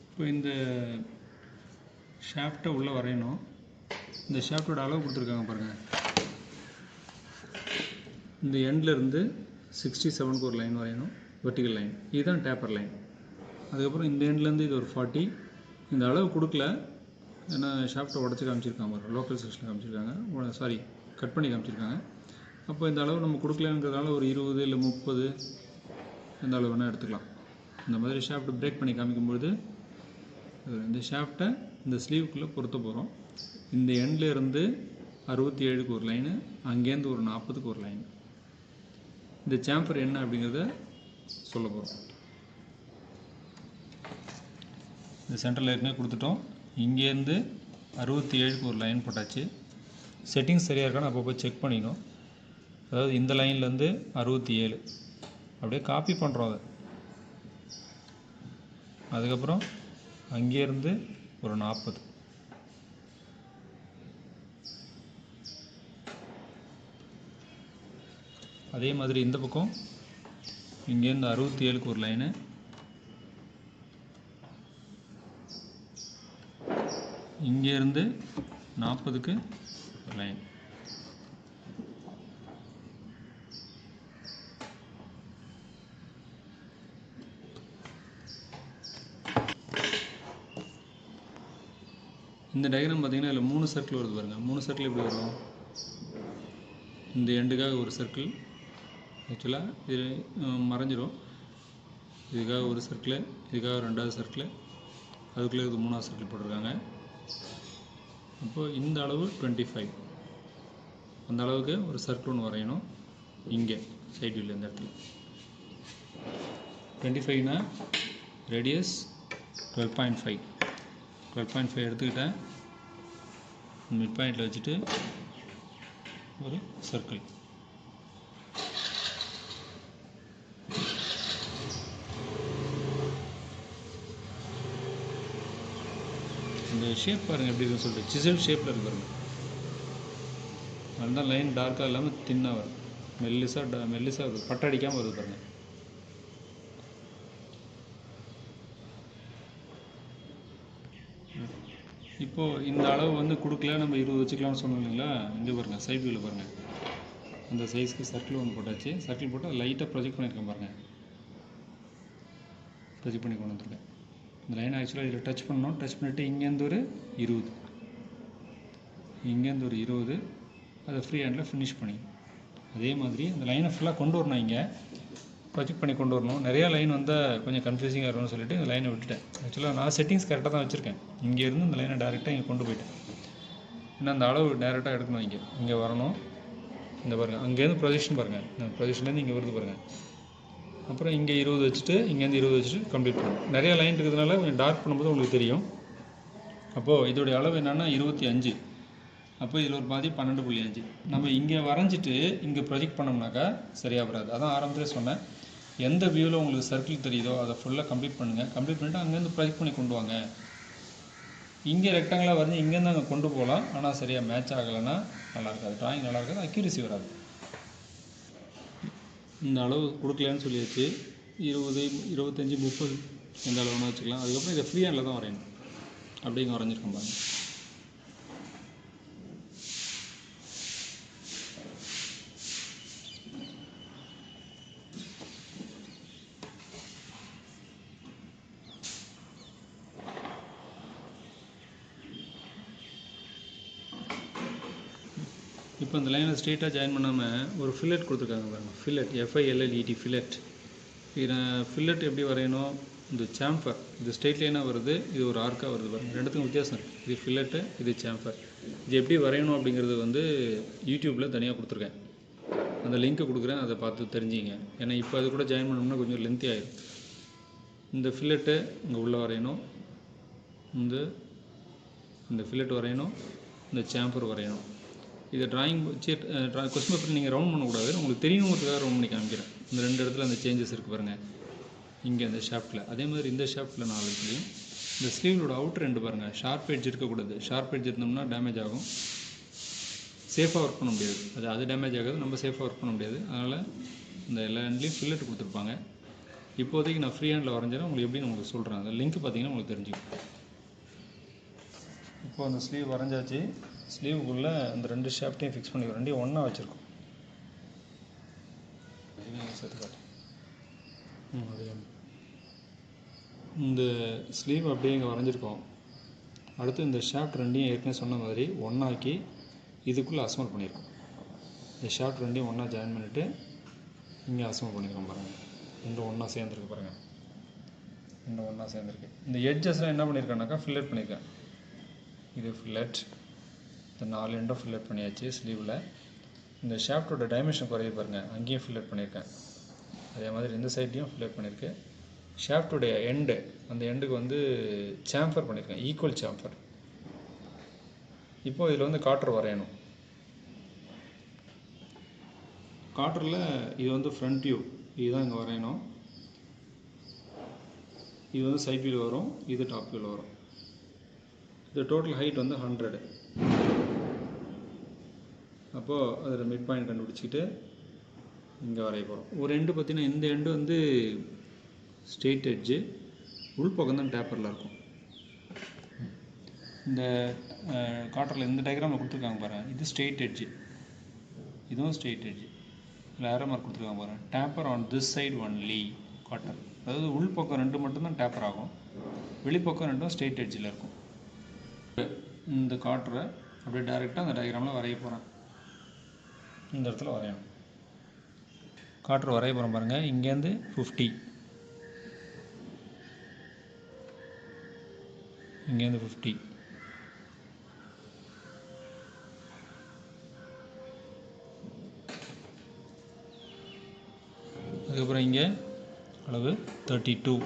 இப்போ இந்த ஷாஃப்டை உள்ளே வரையணும். இந்த ஷாஃப்டோட அளவு கொடுத்துருக்காங்க பாருங்கள். இந்த எண்ட்லேருந்து 67க்கு ஒரு லைன் வரையணும், வெர்டிக்கல் லைன். இதுதான் டேப்பர் லைன். அதுக்கப்புறம் இந்த எண்ட்லேருந்து இது ஒரு 40. இந்த அளவு கொடுக்கல, ஏன்னா ஷாஃப்ட்டை உடச்சி காமிச்சிருக்காங்க, லோக்கல் செக்ஷனில் காமிச்சிருக்காங்க, சாரி கட் பண்ணி காமிச்சிருக்காங்க. அப்போ இந்த அளவு நம்ம கொடுக்கலங்கிறதுனால ஒரு 20 இல்லை 30 இந்த அளவு வேணால் எடுத்துக்கலாம். இந்த மாதிரி ஷாஃப்ட்டை பிரேக் பண்ணி காமிக்கும்போது இந்த ஷாஃப்ட்டை இந்த ஸ்லீவுக்குள்ளே பொருத்த போகிறோம். இந்த எண்டில் இருந்து 67க்கு ஒரு லைனு, அங்கேருந்து ஒரு 40க்கு ஒரு லைன். இந்த சாம்பர் என்ன அப்படிங்கிறத சொல்ல போகிறோம். இந்த சென்டரில் ஏற்கனவே கொடுத்துட்டோம். இங்கேருந்து 67க்கு ஒரு லைன் போட்டாச்சு. செட்டிங்ஸ் சரியாக இருக்கான்னு அப்போ செக் பண்ணிக்கணும். அதாவது இந்த லைன்லேருந்து 67 அப்படியே காப்பி பண்ணுறோம் அதை. அதுக்கப்புறம் அங்கேருந்து ஒரு 40, அதே மாதிரி இந்த பக்கம் இங்கேருந்து 67க்கு ஒரு லைனு, இங்கேருந்து 40க்கு ஒரு லைன். இந்த டயக்ராம் பார்த்தீங்கன்னா இதில் 3 சர்க்கிள் வருது பாருங்கள். 3 சர்க்கிள் எப்படி வரும்? இந்த எண்டுக்காக ஒரு சர்க்கிள், ஆக்சுவலாக இது மறைஞ்சிடும். இதுக்காக ஒரு சர்க்கிள், இதுக்காக 2வது சர்க்கிள், அதுக்குள்ளே இது 3வது சர்க்கிள் போட்டிருக்காங்க. அப்போது இந்த அளவு 25, அந்த அளவுக்கு ஒரு சர்க்கிள் ஒன்று வரையணும். இங்கே சைடு வியூவில் இந்த இடத்துல 25னா ரேடியஸ் 12.5. 12.5 எடுத்துக்கிட்டேன். மிட் பாயிண்டில் வச்சுட்டு ஒரு சர்க்கிள். இந்த ஷேப் பாருங்கள் எப்படி இருக்குன்னு சொல்லிட்டு, சிசல் ஷேப்பில் இருக்கு பாருங்கள். அதுதான் லைன் டார்க்காக இல்லாமல் தின்னாக வரும், மெல்லிசாக வருது, பட்டடிக்காமல் வருது பாருங்கள். இப்போது இந்த அளவு வந்து கொடுக்கல, நம்ம 20 வச்சுக்கலாம்னு சொன்னோம் இல்லைங்களா? இங்கே பாருங்கள், சைட் வியூவில் பாருங்கள், அந்த சைஸ்க்கு சர்க்கிள் ஒன்று போட்டாச்சு. சர்க்கிள் போட்டு லைட்டாக ப்ரொஜெக்ட் பண்ணியிருக்கேன் பாருங்கள், ப்ரொஜெக்ட் பண்ணி கொண்டு வந்துருக்கேன். இந்த லைன் ஆக்சுவலாக இதில் டச் பண்ணணும். டச் பண்ணிவிட்டு இங்கேருந்து ஒரு 20, இங்கேருந்து ஒரு 20, அதை ஃப்ரீ ஹேண்டில் ஃபினிஷ் பண்ணி அதே மாதிரி அந்த லைனை ஃபுல்லாக கொண்டு வரணும். இங்கே ப்ரொஜெக்ட் பண்ணி கொண்டு வரணும். நிறையா லைன் வந்தால் கொஞ்சம் கன்ஃபியூசிங்காக இருக்கும்னு சொல்லிட்டு இந்த லைனை விட்டுட்டேன். ஆக்சுவலாக நான் செட்டிங்ஸ் கரெக்டாக தான் வச்சுருக்கேன். இங்கேருந்து இந்த லைனை டேரெக்டாக இங்கே கொண்டு போயிட்டேன். ஏன்னா அந்த அளவு டேரெக்டாக எடுக்கணும். இங்கே வரணும். இந்த பாருங்கள், அங்கேருந்து ப்ரொஜெக்ஷன் பாருங்கள், இந்த ப்ரொஜெக்ஷன்லேருந்து இங்கே வருது பாருங்கள். அப்புறம் இங்கே 20 வச்சுட்டு இங்கேருந்து 20 வச்சுட்டு கம்ப்ளீட் பண்ணணும். நிறைய லைன் இருக்கிறதுனால கொஞ்சம் டார்க் பண்ணும்போது உங்களுக்கு தெரியும். அப்போது இதோடைய அளவு என்னென்னா 25. அப்போ இதில் ஒரு பாதி 12.5. நம்ம இங்கே வரைஞ்சிட்டு இங்கே ப்ரொஜெக்ட் பண்ணோம்னாக்கா சரியாக வராது. அதான் ஆரம்பத்திலே சொன்னேன், எந்த வியூவில் உங்களுக்கு சர்க்கிள் தெரியுதோ அதை ஃபுல்லாக கம்ப்ளீட் பண்ணுங்கள். கம்ப்ளீட் பண்ணிவிட்டு அங்கேருந்து ப்ரொஜெக்ட் பண்ணி கொண்டு வாங்க. இங்கே ரெக்டாங்கிளாக வரைஞ்சி இங்கேருந்து அங்கே கொண்டு போகலாம். ஆனால் சரியாக மேட்ச் ஆகலைன்னா நல்லா இருக்காது, ட்ராயிங் நல்லா இருக்காது, அக்யூரசி வராது. இந்த அளவு கொடுக்கலன்னு சொல்லியாச்சு. 20, 25, 30 எந்த அளவுன்னு வச்சுக்கலாம். அதுக்கப்புறம் இதை ஃப்ரீ ஹேண்டில் தான் வரையணும். அப்படிங்க வரைஞ்சிருக்கோம் பாருங்கள். இப்போ இந்த லைனை ஸ்ட்ரெயிட்டாக ஜாயின் பண்ணாமல் ஒரு ஃபில்லட் கொடுத்துருக்காங்க பாருங்கள். Fillet, FILLET, fillet. இது ஃபில்லட் எப்படி வரையணும்? இந்த சாம்பர், இது ஸ்ட்ரெயிட் லைனாக வருது, இது ஒரு ஆர்க்காக வருது பாருங்கள். ரெண்டுத்துக்கும் வித்தியாசம் இருக்குது. இது ஃபில்லட்டு, இது சாம்பர். இது எப்படி வரையணும் அப்படிங்கிறது வந்து யூடியூப்பில் தனியாக கொடுத்துருக்கேன். அந்த லிங்க்கை கொடுக்குறேன், அதை பார்த்து தெரிஞ்சிங்க. ஏன்னா இப்போ அது கூட ஜாயின் பண்ணோம்னா கொஞ்சம் லென்த்தி ஆகிடும். இந்த ஃபில்லட்டு இங்கே உள்ளே வரையணும், இந்த ஃபில்லட் வரையணும், இந்த சாம்பர் வரையணும். இதை ட்ராயிங் கொஸ்டின் பேப்பர் நீங்கள் ரவுண்ட் பண்ணக்கூடாது, உங்களுக்கு தெரியணுங்கிறதுக்காக ரவுண்ட் பண்ணி காமிக்கிறேன். இந்த 2 இடத்துல அந்த சேஞ்சஸ் இருக்குது பாருங்கள். இங்கே அந்த ஷாஃப்ட்டில், அதே மாதிரி இந்த ஷாஃப்ட்டில் 4 இடத்துலையும். இந்த ஸ்லீவோட அவுட்டர் ரெண்டு பாருங்கள், ஷார்ப் எட்ஜ் இருக்கக்கூடாது. ஷார்ப் எட்ஜ் இருந்தோம்னா டேமேஜ் ஆகும், சேஃபாக ஒர்க் பண்ண முடியாது. அது டேமேஜ் ஆகாது, நம்ம சேஃபாக ஒர்க் பண்ண முடியாது. அதனால் இந்த எல்லா ஹேண்ட்லேயும் ஃபில்லட் கொடுத்துருப்பாங்க. இப்போதைக்கு நான் ஃப்ரீ ஹேண்டில் வரைஞ்சிடறேன், உங்களுக்கு எப்படின்னு உங்களுக்கு சொல்கிறேன். அந்த லிங்க் பார்த்தீங்கன்னா உங்களுக்கு தெரிஞ்சுக்கும். இப்போது அந்த ஸ்லீவ் வரைஞ்சாச்சு. ஸ்லீவுக்குள்ளே அந்த 2 ஷாஃப்ட்டையும் ஃபிக்ஸ் பண்ணி 2 ஒன்றா வச்சுருக்கோம். சேர்த்து காட்டு. இந்த ஸ்லீவ் அப்படியே இங்கே வரைஞ்சிருக்கோம். அடுத்து இந்த ஷாஃப்ட் 2 ஏற்கனவே சொன்ன மாதிரி ஒன்றாக்கி இதுக்குள்ளே அசம்பிள் பண்ணியிருக்கோம். இந்த ஷாஃப்ட் 2 ஒன்றா ஜாயின் பண்ணிவிட்டு இங்கே அசம்பிள் பண்ணியிருக்கோம் பாருங்கள். ரெண்டும் ஒன்றா சேர்ந்துருக்கு பாருங்கள், ரெண்டும் ஒன்றா சேர்ந்துருக்கு. இந்த எட்ஜஸ்லாம் என்ன பண்ணியிருக்கேன்னாக்கா ஃபில்லட் பண்ணியிருக்கேன். இது ஃபில்லட், இந்த 4 எண்டும் ஃபில்லட் பண்ணியாச்சு. ஸ்லீவில் இந்த ஷாஃப்டோட டைமென்ஷன் குறைய பாருங்கள், அங்கேயும் ஃபில்லட் பண்ணியிருக்கேன். அதே மாதிரி இந்த சைட்லேயும் ஃபில்லட் பண்ணியிருக்கேன். ஷாஃப்டோடைய எண்டு, அந்த எண்டுக்கு வந்து சாம்பர் பண்ணியிருக்கேன், ஈக்குவல் சாம்பர். இப்போது இதில் வந்து காட்டர் வரையணும். காட்டரில் இது வந்து ஃப்ரண்ட் வியூ, இதுதான் இங்கே வரையணும். இது வந்து சைட் வியூவில் வரும், இது டாப் வியூவில் வரும். இது டோட்டல் ஹைட் வந்து 100. அப்போது அதில் மிட் பாயிண்ட் கண்டுபிடிச்சிட்டு இங்கே வரைய போகிறோம். ஒரு எண்டு பார்த்திங்கன்னா இந்த எண்டு வந்து ஸ்ட்ரெயிட் எட்ஜு, உள்பக்கம் தான் டேப்பரில் இருக்கும். இந்த காட்டரில் இந்த டயக்ராமில் கொடுத்துருக்காங்க பாருங்கள், இது ஸ்ட்ரெயிட் எட்ஜு, இதுவும் ஸ்ட்ரெயிட் எட்ஜு. இதில் ஏரோ மார்க் கொடுத்துருக்காங்க பாருங்கள், taper on this side only cutter. அதாவது உள்பக்கம் 2 மட்டும்தான் டேப்பர் ஆகும், வெளிப்பக்கம் 2 ஸ்ட்ரெயிட் எட்ஜில் இருக்கும். இந்த காட்டரை அப்படியே டைரெக்டாக அந்த டயக்ராமில் வரைய போகிறேன். இந்த இடத்துல வரையணும். காட்டர் வரைய போகிறோம் பாருங்கள். இங்கேருந்து 50, இங்கேருந்து 50, அதுக்கப்புறம் இங்கே அளவு 32,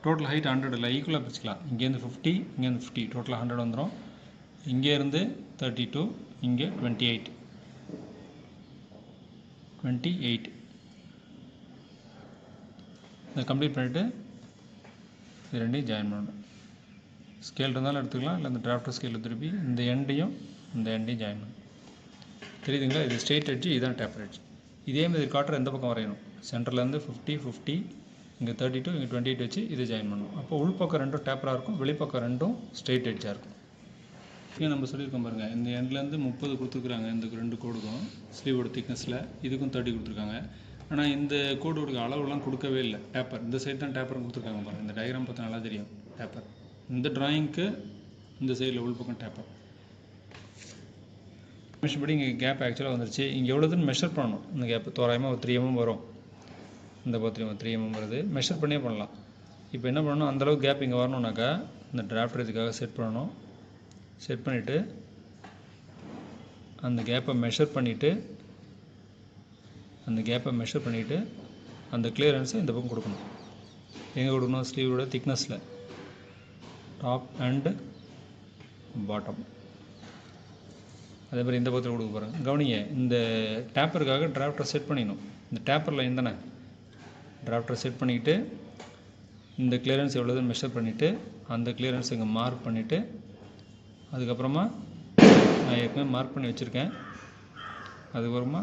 டோட்டல் ஹைட் 100 இல்லை, ஈக்குவலாக பிரிச்சுக்கலாம். இங்கேருந்து 50, இங்கேருந்து 50, டோட்டலாக 100 வந்துடும். இங்கேருந்து 32, இங்கே 28, இதை கம்ப்ளீட் பண்ணிவிட்டு இது 2யும் ஜாயின் பண்ணணும். ஸ்கேல் இருந்தாலும் எடுத்துக்கலாம், இல்லை இந்த டிராஃப்டர் ஸ்கேலில் திருப்பி இந்த எண்டையும் இந்த எண்டையும் ஜாயின் பண்ணணும். தெரியுதுங்களா? இது ஸ்ட்ரெயிட் எட்ஜு, இதுதான் டேப்பர் எட்ஜ். இதே மாதிரி காட்டுற எந்த பக்கம் வரையணும். சென்டர்லேருந்து 50 50 இங்கே 32 இங்கே 28 வச்சு இது ஜாயின் பண்ணணும். அப்போ உள்பக்கம் ரெண்டும் டேப்பராக இருக்கும், வெளிப்பக்கம் ரெண்டும் ஸ்ட்ரெயிட் எட்ஜாக இருக்கும். இங்கே நம்ம சொல்லியிருக்கோம் பாருங்கள், இந்த எண்ட்லேருந்து 30 கொடுத்துருக்குறாங்க இந்த 2 கோடுக்கும் ஸ்லீவோட திக்னஸில், இதுக்கும் 30 கொடுத்துருக்காங்க. ஆனால் இந்த கோடோட அளவுலாம் கொடுக்கவே இல்லை. டேப்பர் இந்த சைடு தான் டேப்பர் கொடுத்துருக்காங்க பாருங்கள். இந்த டயக்ராம் பார்த்தா நல்லா தெரியும் டேப்பர். இந்த டிராயிங்க்கு இந்த சைடில் உள்பக்கம் டேப்பர். மெஷர் படி இங்கே கேப் ஆக்சுவலாக வந்துருச்சு. இங்கே எவ்வளோதுன்னு மெஷர் பண்ணணும். இந்த கேப் தோராயமாக ஒரு 3 mm வரும். இந்த பத்திரியும் 3 mm வருது. மெஷர் பண்ணியே பண்ணலாம். இப்போ என்ன பண்ணணும், அந்தளவுக்கு கேப் இங்கே வரணுன்னாக்கா இந்த டிராஃப்டர் இதுக்காக செட் பண்ணணும். செட் பண்ணிவிட்டு அந்த கேப்பை மெஷர் பண்ணிவிட்டு அந்த கிளியரன்ஸை இந்த பக்கம் கொடுக்கணும். எங்கே கொடுக்கணும், ஸ்லீவோட திக்னஸில், டாப் அண்டு பாட்டம். அதே மாதிரி இந்த பக்கத்தில் கொடுக்க போகிறேன். கவனிங்க, இந்த டேப்பருக்காக டிராஃப்டரை செட் பண்ணிடணும். இந்த டேப்பர் லைன் தானே, டிராஃப்டரை செட் பண்ணிக்கிட்டு இந்த கிளியரன்ஸ் எவ்வளோதுன்னு மெஷர் பண்ணிவிட்டு அந்த கிளியரன்ஸ் இங்கே மார்க் பண்ணிவிட்டு அதுக்கப்புறமா நான் ஏற்கனவே மார்க் பண்ணி வச்சுருக்கேன். அதுக்கப்புறமா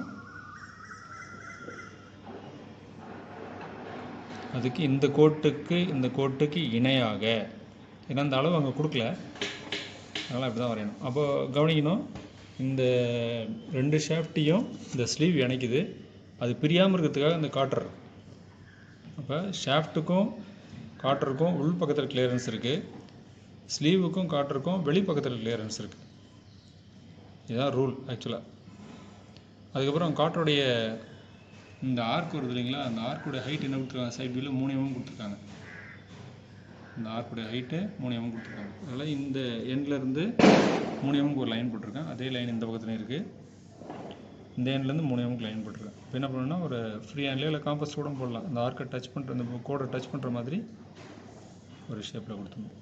அதுக்கு இந்த கோட்டுக்கு இணையாக, ஏன்னா இந்த அளவு அங்கே கொடுக்கல, அதனால் அப்படி தான் வரையணும். அப்போ கவனிக்கணும், இந்த 2 ஷாஃப்ட்டையும் இந்த ஸ்லீவ் இணைக்குது. அது பிரியாமல் இருக்கிறதுக்காக இந்த காட்டர். அப்போ ஷாஃப்ட்டுக்கும் காட்டருக்கும் உள் பக்கத்தில் கிளியரன்ஸ் இருக்குது, ஸ்லீவுக்கும் காட்டருக்கும் வெளிப்பக்கத்தில் கிளியரன்ஸ் இருக்குது. இதுதான் ரூல் ஆக்சுவலாக. அதுக்கப்புறம் காட்டருடைய இந்த ஆர்க் வருது இல்லைங்களா, அந்த ஆர்க்குடைய ஹைட் என்ன கொடுத்துருக்காங்க, சைட் வியூவில் 3 mm கொடுத்துருக்காங்க. இந்த ஆர்க்குடைய ஹைட்டு 3 mm கொடுத்துருக்காங்க. அதனால் இந்த எண்ட்லேருந்து 3 mm ஒரு லைன் போட்டிருக்கேன். அதே லைன் இந்த பக்கத்துலையும் இருக்குது. இந்த எண்ட்லேருந்து 3 mm லைன் போட்டிருக்கேன். இப்போ என்ன பண்ணணும்னா, ஒரு ஃப்ரீ ஹேண்ட்லேயே இல்லை காம்பஸ் கூட போடலாம். இந்த ஆர்க்கை டச் பண்ணுற, இந்த கோடை டச் பண்ணுற மாதிரி ஒரு ஷேப்பில் கொடுத்துடணும்.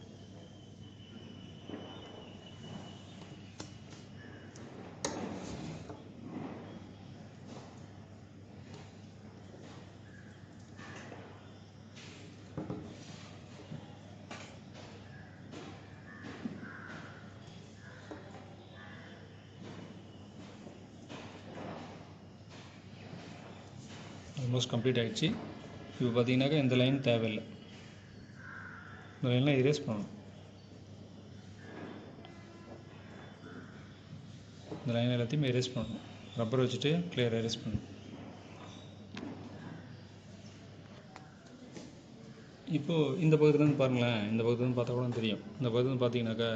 ஆல்மோஸ்ட் கம்ப்ளீட் ஆகிடுச்சு. இப்போ பார்த்தீங்கன்னாக்கா இந்த லைன் தேவையில்லை, இந்த லைன்லாம் எரேஸ் பண்ணணும். இந்த லைன் எல்லாத்தையுமே எரேஸ் பண்ணணும். ரப்பர் வச்சுட்டு கிளியர் எரேஸ் பண்ணணும். இப்போது இந்த பக்கத்துலேருந்து பாருங்களேன், இந்த பக்கத்துலேருந்து பார்த்தா கூட தெரியும். இந்த பக்கத்துலேருந்து பார்த்தீங்கன்னாக்கா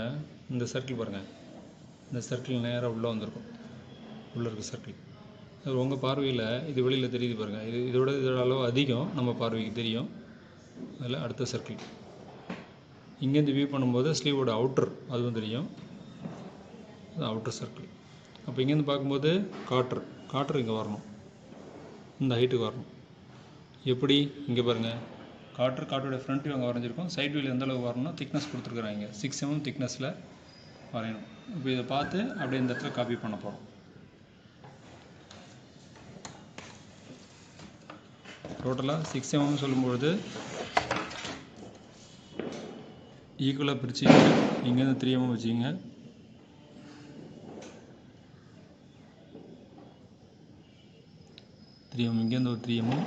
இந்த சர்க்கிள் பாருங்கள், இந்த சர்க்கிள் நேராக உள்ளே வந்திருக்கும். உள்ளே இருக்க சர்க்கிள் அது உங்கள் பார்வையில் இது வெளியில் தெரியுது பாருங்கள். இதோட அளவு அதிகம் நம்ம பார்வைக்கு தெரியும். அதில் அடுத்த சர்க்கிள் இங்கேருந்து வியூ பண்ணும்போது ஸ்லீவோட அவுட்டர் அதுவும் தெரியும், அது அவுட்டர் சர்க்கிள். அப்போ இங்கேருந்து பார்க்கும்போது காட்டர் இங்கே வரணும், இந்த ஹைட்டுக்கு வரணும். எப்படி, இங்கே பாருங்கள், காட்டரோட ஃப்ரண்ட் வியூ அங்கே வரைஞ்சிருக்கோம். சைட் வியூவில் எந்த அளவுக்கு வரணும்னா திக்னஸ் கொடுத்துருக்குறாங்க, 6 mm திக்னஸில் வரையணும். இப்போ இதை பார்த்து அப்படியே இந்த இடத்துல காப்பி பண்ண போகிறோம். டோட்டலாக 6 mm சொல்லும்பொழுது ஈக்குவலாக பிரிச்சுங்க. இங்கேருந்து 3 mm வச்சுக்கிங்க. இங்கேருந்து ஒரு 3 mm,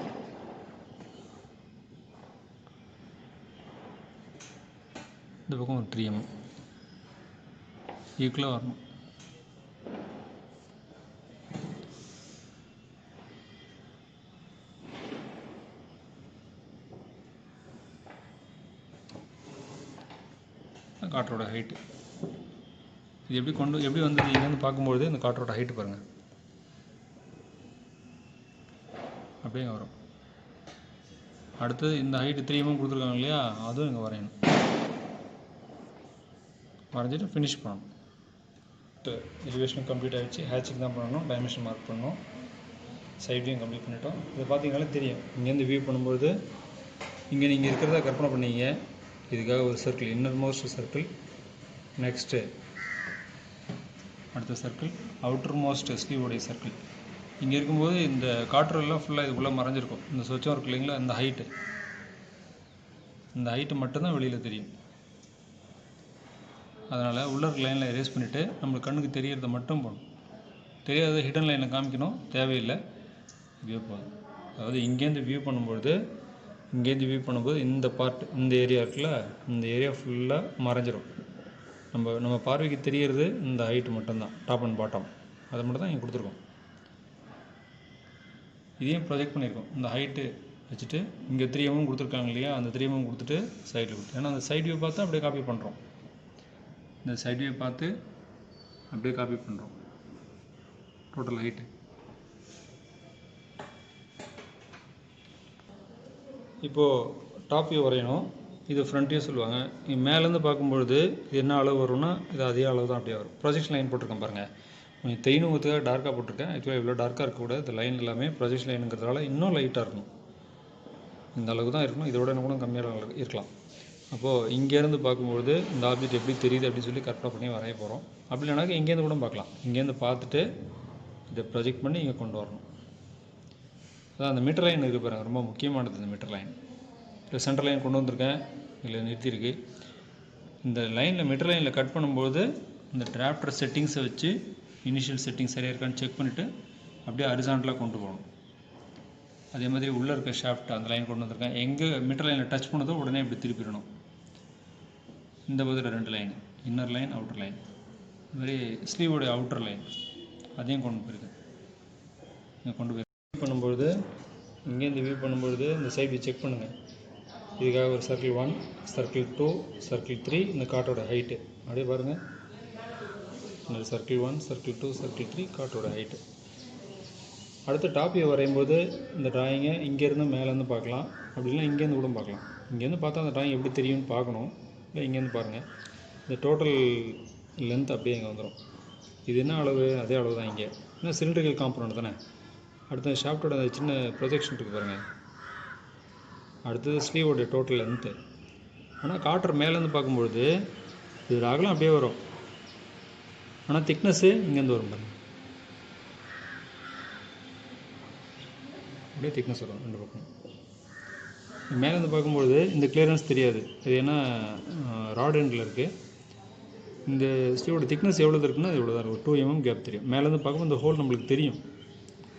இந்த பக்கம் ஒரு 3 mm ஈக்குவலாக வரணும். காட்டரோட ஹைட்டு இது எப்படி வந்தது, இங்கேருந்து பார்க்கும்பொழுது இந்த காட்டரோட ஹைட்டு பாருங்கள், அப்படியே வரும். அடுத்தது இந்த ஹைட்டு 3 mm கொடுத்துருக்காங்க இல்லையா, அதுவும் இங்கே வரையணும். வரைஞ்சிட்டு ஃபினிஷ் பண்ணணும். எலிவேஷனும் கம்ப்ளீட் ஆகிடுச்சு. ஹேட்சிங் தான் பண்ணணும், டைமென்ஷன் மார்க் பண்ணணும், சைட்லையும் கம்ப்ளீட் பண்ணிட்டோம். இதை பார்த்தீங்கனாலே தெரியும். இங்கேருந்து வியூ பண்ணும்போது இங்கே நீங்கள் இருக்கிறதா கற்பனை பண்ணீங்க. இதுக்காக ஒரு circle, inner most circle, next அடுத்த சர்க்கிள் அவுட்டர் மோஸ்ட் ஸ்லீவோடைய சர்க்கிள். இங்கே இருக்கும்போது இந்த காற்றெல்லாம் ஃபுல்லாக இதுக்குள்ளே மறைஞ்சிருக்கும். இந்த சொச்சம் இருக்கு இல்லைங்களா, இந்த ஹைட்டு மட்டும்தான் வெளியில் தெரியும். அதனால் உள்ள இருக்க லைனில் எரேஸ் பண்ணிவிட்டு நம்மளுக்கு கண்ணுக்கு தெரியறதை மட்டும் போடணும். தெரியாத ஹிடன் லைனில் காமிக்கணும் தேவையில்லை, இதுவே போதும். அதாவது இங்கேருந்து வியூ பண்ணும்போது இந்த பார்ட், இந்த ஏரியா இருக்குல்ல, இந்த ஏரியா ஃபுல்லாக மறைஞ்சிரும். நம்ம பார்வைக்கு தெரியறது இந்த ஹைட்டு மட்டும்தான், டாப் அண்ட் பாட்டம். அதை மட்டும் தான் இங்கே கொடுத்துருக்கோம். இதையும் ப்ரொஜெக்ட் பண்ணியிருக்கோம். இந்த ஹைட்டு வச்சுட்டு இங்கே 3 mm கொடுத்துருக்காங்க இல்லையா, அந்த 3 mm கொடுத்துட்டு சைடில் கொடுத்து, ஏன்னா அந்த சைட் வியூ பார்த்து அப்படியே காப்பி பண்ணுறோம். இந்த சைட் வியூ பார்த்து அப்படியே காப்பி பண்ணுறோம் டோட்டல் ஹைட்டு. இப்போது டாப் வியூ வரையணும். இது ஃப்ரண்ட் வியூ சொல்லுவாங்க. மேலேருந்து பார்க்கும்பொழுது இது என்ன அளவு வரும்னா இது அதே அளவு தான் அப்படியே வரும். ப்ரொஜெக்ஷன் லைன் போட்டிருக்கேன் பாருங்கள், கொஞ்சம் தெரியணுங்கிறதுக்காக டார்க்காக போட்டிருக்கேன். ஆக்சுவலாக இவ்வளோ டார்க்காக இருக்கக்கூடாது. இந்த லைன் எல்லாமே ப்ரொஜெக்ஷன் லைனுங்கிறதுனால இன்னும் லைட்டாக இருக்கணும். இந்த அளவுக்கு தான் இருக்கணும், இதோட கூட கம்மியாக இருக்கலாம். அப்போது இங்கேருந்து பார்க்கும்பொழுது இந்த ஆப்ஜெக்ட் எப்படி தெரியுது அப்படின்னு சொல்லி கரெக்டாக பண்ணி வரைய போகிறோம். அப்படி இல்லைனாக்கா இங்கேருந்து கூட பார்க்கலாம். இங்கேருந்து பார்த்துட்டு இதை ப்ரொஜெக்ட் பண்ணி இங்கே கொண்டு வரணும். அதான் அந்த மீட்டர் லைன் இருக்குது பாருங்கள், ரொம்ப முக்கியமானது இந்த மீட்டர் லைன். இப்போ சென்டர் லைன் கொண்டு வந்திருக்கேன், இதில் நிறுத்தியிருக்கு. இந்த லைனில் மீட்டர் லைனில் கட் பண்ணும்போது இந்த டிராஃப்டர் செட்டிங்ஸை வச்சு இனிஷியல் செட்டிங்ஸ் சரியாக இருக்கான்னு செக் பண்ணிவிட்டு அப்படியே ஹரிசாண்டலாக கொண்டு போகணும். அதே மாதிரி உள்ளே இருக்க ஷாஃப்ட் அந்த லைன் கொண்டு வந்திருக்கேன். எங்கே மீட்டர் லைனில் டச் பண்ணதோ உடனே இப்படி திருப்பிடணும். இந்த பகுதியில் 2 line, inner line, outer line. இது மாதிரி ஸ்லீவோடைய அவுட்டர் லைன் அதையும் கொண்டு போயிருக்கேன். இங்கே கொண்டு போய் பண்ணும்பொழுது இங்கேருந்து வியூ பண்ணும்பொழுது இந்த சைடு செக் பண்ணுங்கள். இதுக்காக ஒரு சர்க்கிள் 1, சர்க்கிள் 2, சர்க்கிள் 3, இந்த காட்டோட ஹைட்டு அப்படியே பாருங்கள். இந்த சர்க்கிள் 1, சர்க்கிள் 2, சர்க்கிள் 3 காட்டோட ஹைட்டு. அடுத்து டாப் வியூ வரையும்போது இந்த ட்ராயிங்கை இங்கேருந்து மேலேருந்து பார்க்கலாம், அப்படி இல்லை இங்கேருந்து கூட பார்க்கலாம். இங்கேருந்து பார்த்தா அந்த ட்ராயிங் எப்படி தெரியும்னு பார்க்கணும். இல்லை இங்கேருந்து பாருங்கள், இந்த டோட்டல் லென்த் அப்படியே இங்கே வந்துடும். இது என்ன அளவு, அதே அளவு தான் இங்கே. ஏன்னா சிலிண்ட்ரிக்கல் காம்பனண்ட் தானே. அடுத்த ஷாஃப்டோட அந்த சின்ன ப்ரொஜெக்ஷன் இருக்குது பாருங்கள். அடுத்தது ஸ்லீவோடைய டோட்டல் லென்த்து. ஆனால் காட்டர் மேலேருந்து பார்க்கும்பொழுது இது அகலம் அப்படியே வரும், ஆனால் திக்னஸ்ஸு இங்கேருந்து வரும் பாருங்கள். அப்படியே திக்னஸ் வரும் 2 பக்கம். மேலேருந்து பார்க்கும்பொழுது இந்த கிளியரன்ஸ் தெரியாது. இது ஏன்னா ராட் எண்டில் இருக்குது. இந்த ஸ்லீவோட திக்னஸ் எவ்வளோ இருக்குன்னா அது எவ்வளோ தான் இருக்கும், 2 mm கேப் தெரியும். மேலேருந்து பார்க்கும்போது இந்த ஹோல் நம்மளுக்கு தெரியும்.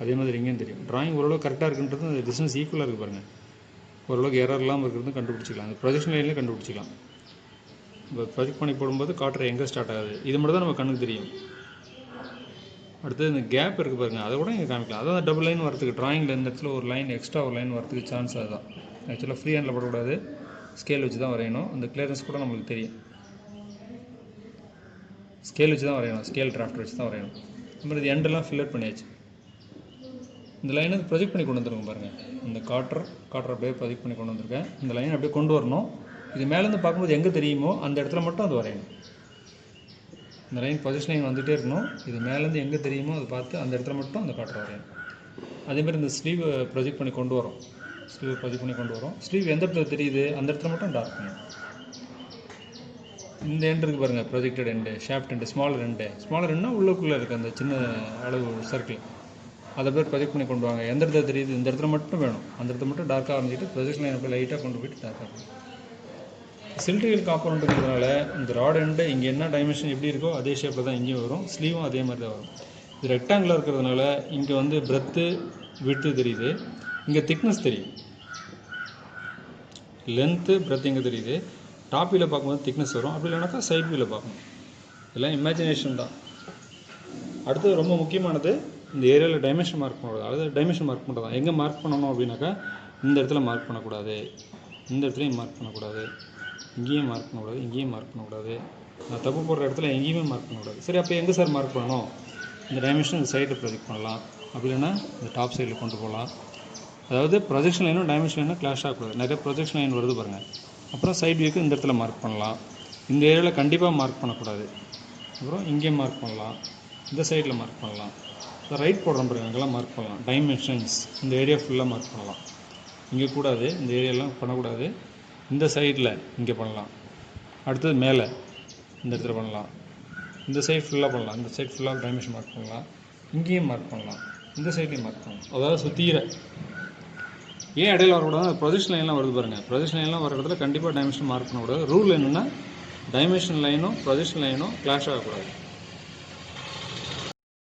அதே மாதிரி இங்கேயும் தெரியும். ட்ராயிங் ஓரளவு கரெக்டாக இருக்குன்றது அந்த டிஸ்டன்ஸ் ஈக்குவலாக இருக்குது பாருங்கள். ஓரளவுக்கு எரர் இல்லாமல் இருக்கிறது கண்டுபிடிச்சிக்கலாம். அந்த ப்ரொஜெக்ஷன் லைன்லேயே கண்டுபிடிச்சிக்கலாம். இப்போ ப்ரொஜெக்ட் பண்ணி போடும்போது காட்டர் எங்கே ஸ்டார்ட் ஆகுது இது மட்டும் தான் நம்ம கண்ணுக்கு தெரியும். அடுத்தது இந்த கேப் இருக்குது பாருங்கள், அதை கூட இங்கே காமிக்கலாம். அதான் டபுள் லைன் வரதுக்கு ட்ராயிங்கில் இந்த இடத்துல ஒரு லைன் எக்ஸ்ட்ரா ஒரு லைன் வரதுக்கு சான்ஸ் அதுதான். ஆக்சுவலாக ஃப்ரீ ஹேண்டில் போடக்கூடாது, ஸ்கேல் வச்சு தான் வரையணும். அந்த கிளியரன்ஸ் கூட நம்மளுக்கு தெரியும். ஸ்கேல் வச்சு தான் வரையணும், ஸ்கேல் டிராஃப்டர் வச்சு தான் வரையணும். இந்த மாதிரி இது எண்டெல்லாம் ஃபில்லர் பண்ணியாச்சு. இந்த லைனை ப்ரொஜெக்ட் பண்ணி கொண்டு வந்துருங்க பாருங்கள். இந்த காட்டர் அப்படியே ப்ரொஜெக்ட் பண்ணி கொண்டு வந்திருக்கேன். இந்த லைன் அப்படியே கொண்டு வரணும். இது மேலேருந்து பார்க்கும்போது எங்கே தெரியுமோ அந்த இடத்துல மட்டும் அது வரையணும். இந்த லைன் பொசிஷன் லைன் வந்துகிட்டே இருக்கணும். இது மேலேருந்து எங்கே தெரியுமோ அதை பார்த்து அந்த இடத்துல மட்டும் அந்த காட்டர் வரையணும். அதேமாதிரி இந்த ஸ்லீவ் ப்ரொஜெக்ட் பண்ணி கொண்டு வரோம். ஸ்லீவ் எந்த இடத்துல தெரியுது அந்த இடத்துல மட்டும் டார்க் பண்ணணும். இந்த எண்ட் இருக்குது பாருங்கள், projected end, shaft end, smaller எண்டுனா உள்ளுக்குள்ளே இருக்குது அந்த சின்ன அளவு சர்க்கிள். அதை பேர் ப்ரொஜெக்ட் பண்ணி கொண்டு வாங்க. எந்த இடத்துல தெரியுது இந்த இடத்துல மட்டும் வேணும், அந்த இடத்துல மட்டும் டார்க்காக ஆரம்பிச்சிட்டு ப்ரொஜெக்ஷன் லைன் போய் லைட்டாக கொண்டு போய்ட்டு டார்க்காக இருக்கும். சிலிண்ட்ரிக்கல் காம்பனண்ட்டுங்கிறதுனால இந்த ராட் எண்டு இங்கே என்ன டைமென்ஷன் எப்படி இருக்கோ அதே ஷேப்பில் தான் இங்கேயும் வரும், ஸ்லீவும் அதே மாதிரி தான் வரும். இது ரெக்டாங்குலர் இருக்கிறதுனால இங்கே வந்து பிரெத்து விட்த்து தெரியுது, இங்கே திக்னஸ் தெரியும், லென்த்து பிரெத் இங்கே தெரியுது. டாப் வியூவில் பார்க்கும்போது திக்னஸ் வரும், அப்படி இல்லைனாக்கா சைட் வியூவில் பார்க்கணும். இதெல்லாம் இமேஜினேஷன் தான். அடுத்தது ரொம்ப முக்கியமானது இந்த ஏரியாவில் டைமென்ஷன் மார்க் பண்ணக்கூடாது. அதாவது டைமென்ஷன் மார்க் பண்ணுறது தான். எங்கே மார்க் பண்ணணும் அப்படின்னாக்கா இந்த இடத்துல மார்க் பண்ணக்கூடாது, இந்த இடத்துலையும் மார்க் பண்ணக்கூடாது, இங்கேயும் மார்க் பண்ணக்கூடாது, இங்கேயும் மார்க் பண்ணக்கூடாது. நான் தப்பு போடுற இடத்துல எங்கேயுமே மார்க் பண்ணக்கூடாது. சரி, அப்போ எங்கே சார் மார்க் பண்ணணும்? இந்த டைமென்ஷன் இந்த சைடில் ப்ரொஜெக்ட் பண்ணலாம், அப்படி இல்லைன்னா இந்த டாப் சைடில் கொண்டு போகலாம். அதாவது ப்ரொஜெக்ஷன் லைனும் டைமென்ஷன் லைனும் கிளாஷ் ஆகக்கூடாது. நிறைய ப்ரொஜெக்ஷன் லைன் வருது பாருங்கள். அப்புறம் சைட் வியூக்கு இந்த இடத்துல மார்க் பண்ணலாம், இந்த ஏரியாவில் கண்டிப்பாக மார்க் பண்ணக்கூடாது. அப்புறம் இங்கேயும் மார்க் பண்ணலாம், இந்த சைடில் மார்க் பண்ணலாம். ரைட் போடுறோம் பாருங்கள், அங்கெல்லாம் மார்க் பண்ணலாம். டைமென்ஷன்ஸ் இந்த ஏரியா ஃபுல்லாக மார்க் பண்ணலாம். இங்கே கூடாது, இந்த ஏரியாலாம் பண்ணக்கூடாது. இந்த சைடில் இங்கே பண்ணலாம். அடுத்தது மேலே இந்த இடத்துல பண்ணலாம். இந்த சைடு ஃபுல்லாக பண்ணலாம், இந்த சைடு ஃபுல்லாக டைமென்ஷன் மார்க் பண்ணலாம். இங்கேயும் மார்க் பண்ணலாம், இந்த சைட்லேயும் மார்க் பண்ணலாம். அதாவது சுற்றிக்கிற ஏன் இடையில வரக்கூடாது, ப்ரொஜெக்ஷன் லைன்லாம் வருது பாருங்கள். ப்ரொஜெக்ஷன் லைன்லாம் வர இடத்துல கண்டிப்பாக டைமென்ஷன் மார்க் பண்ணக்கூடாது. ரூல் என்னென்னா டைமென்ஷன் லைனும் ப்ரொஜெக்ஷன் லைனும் கிளாஷ் ஆகக்கூடாது.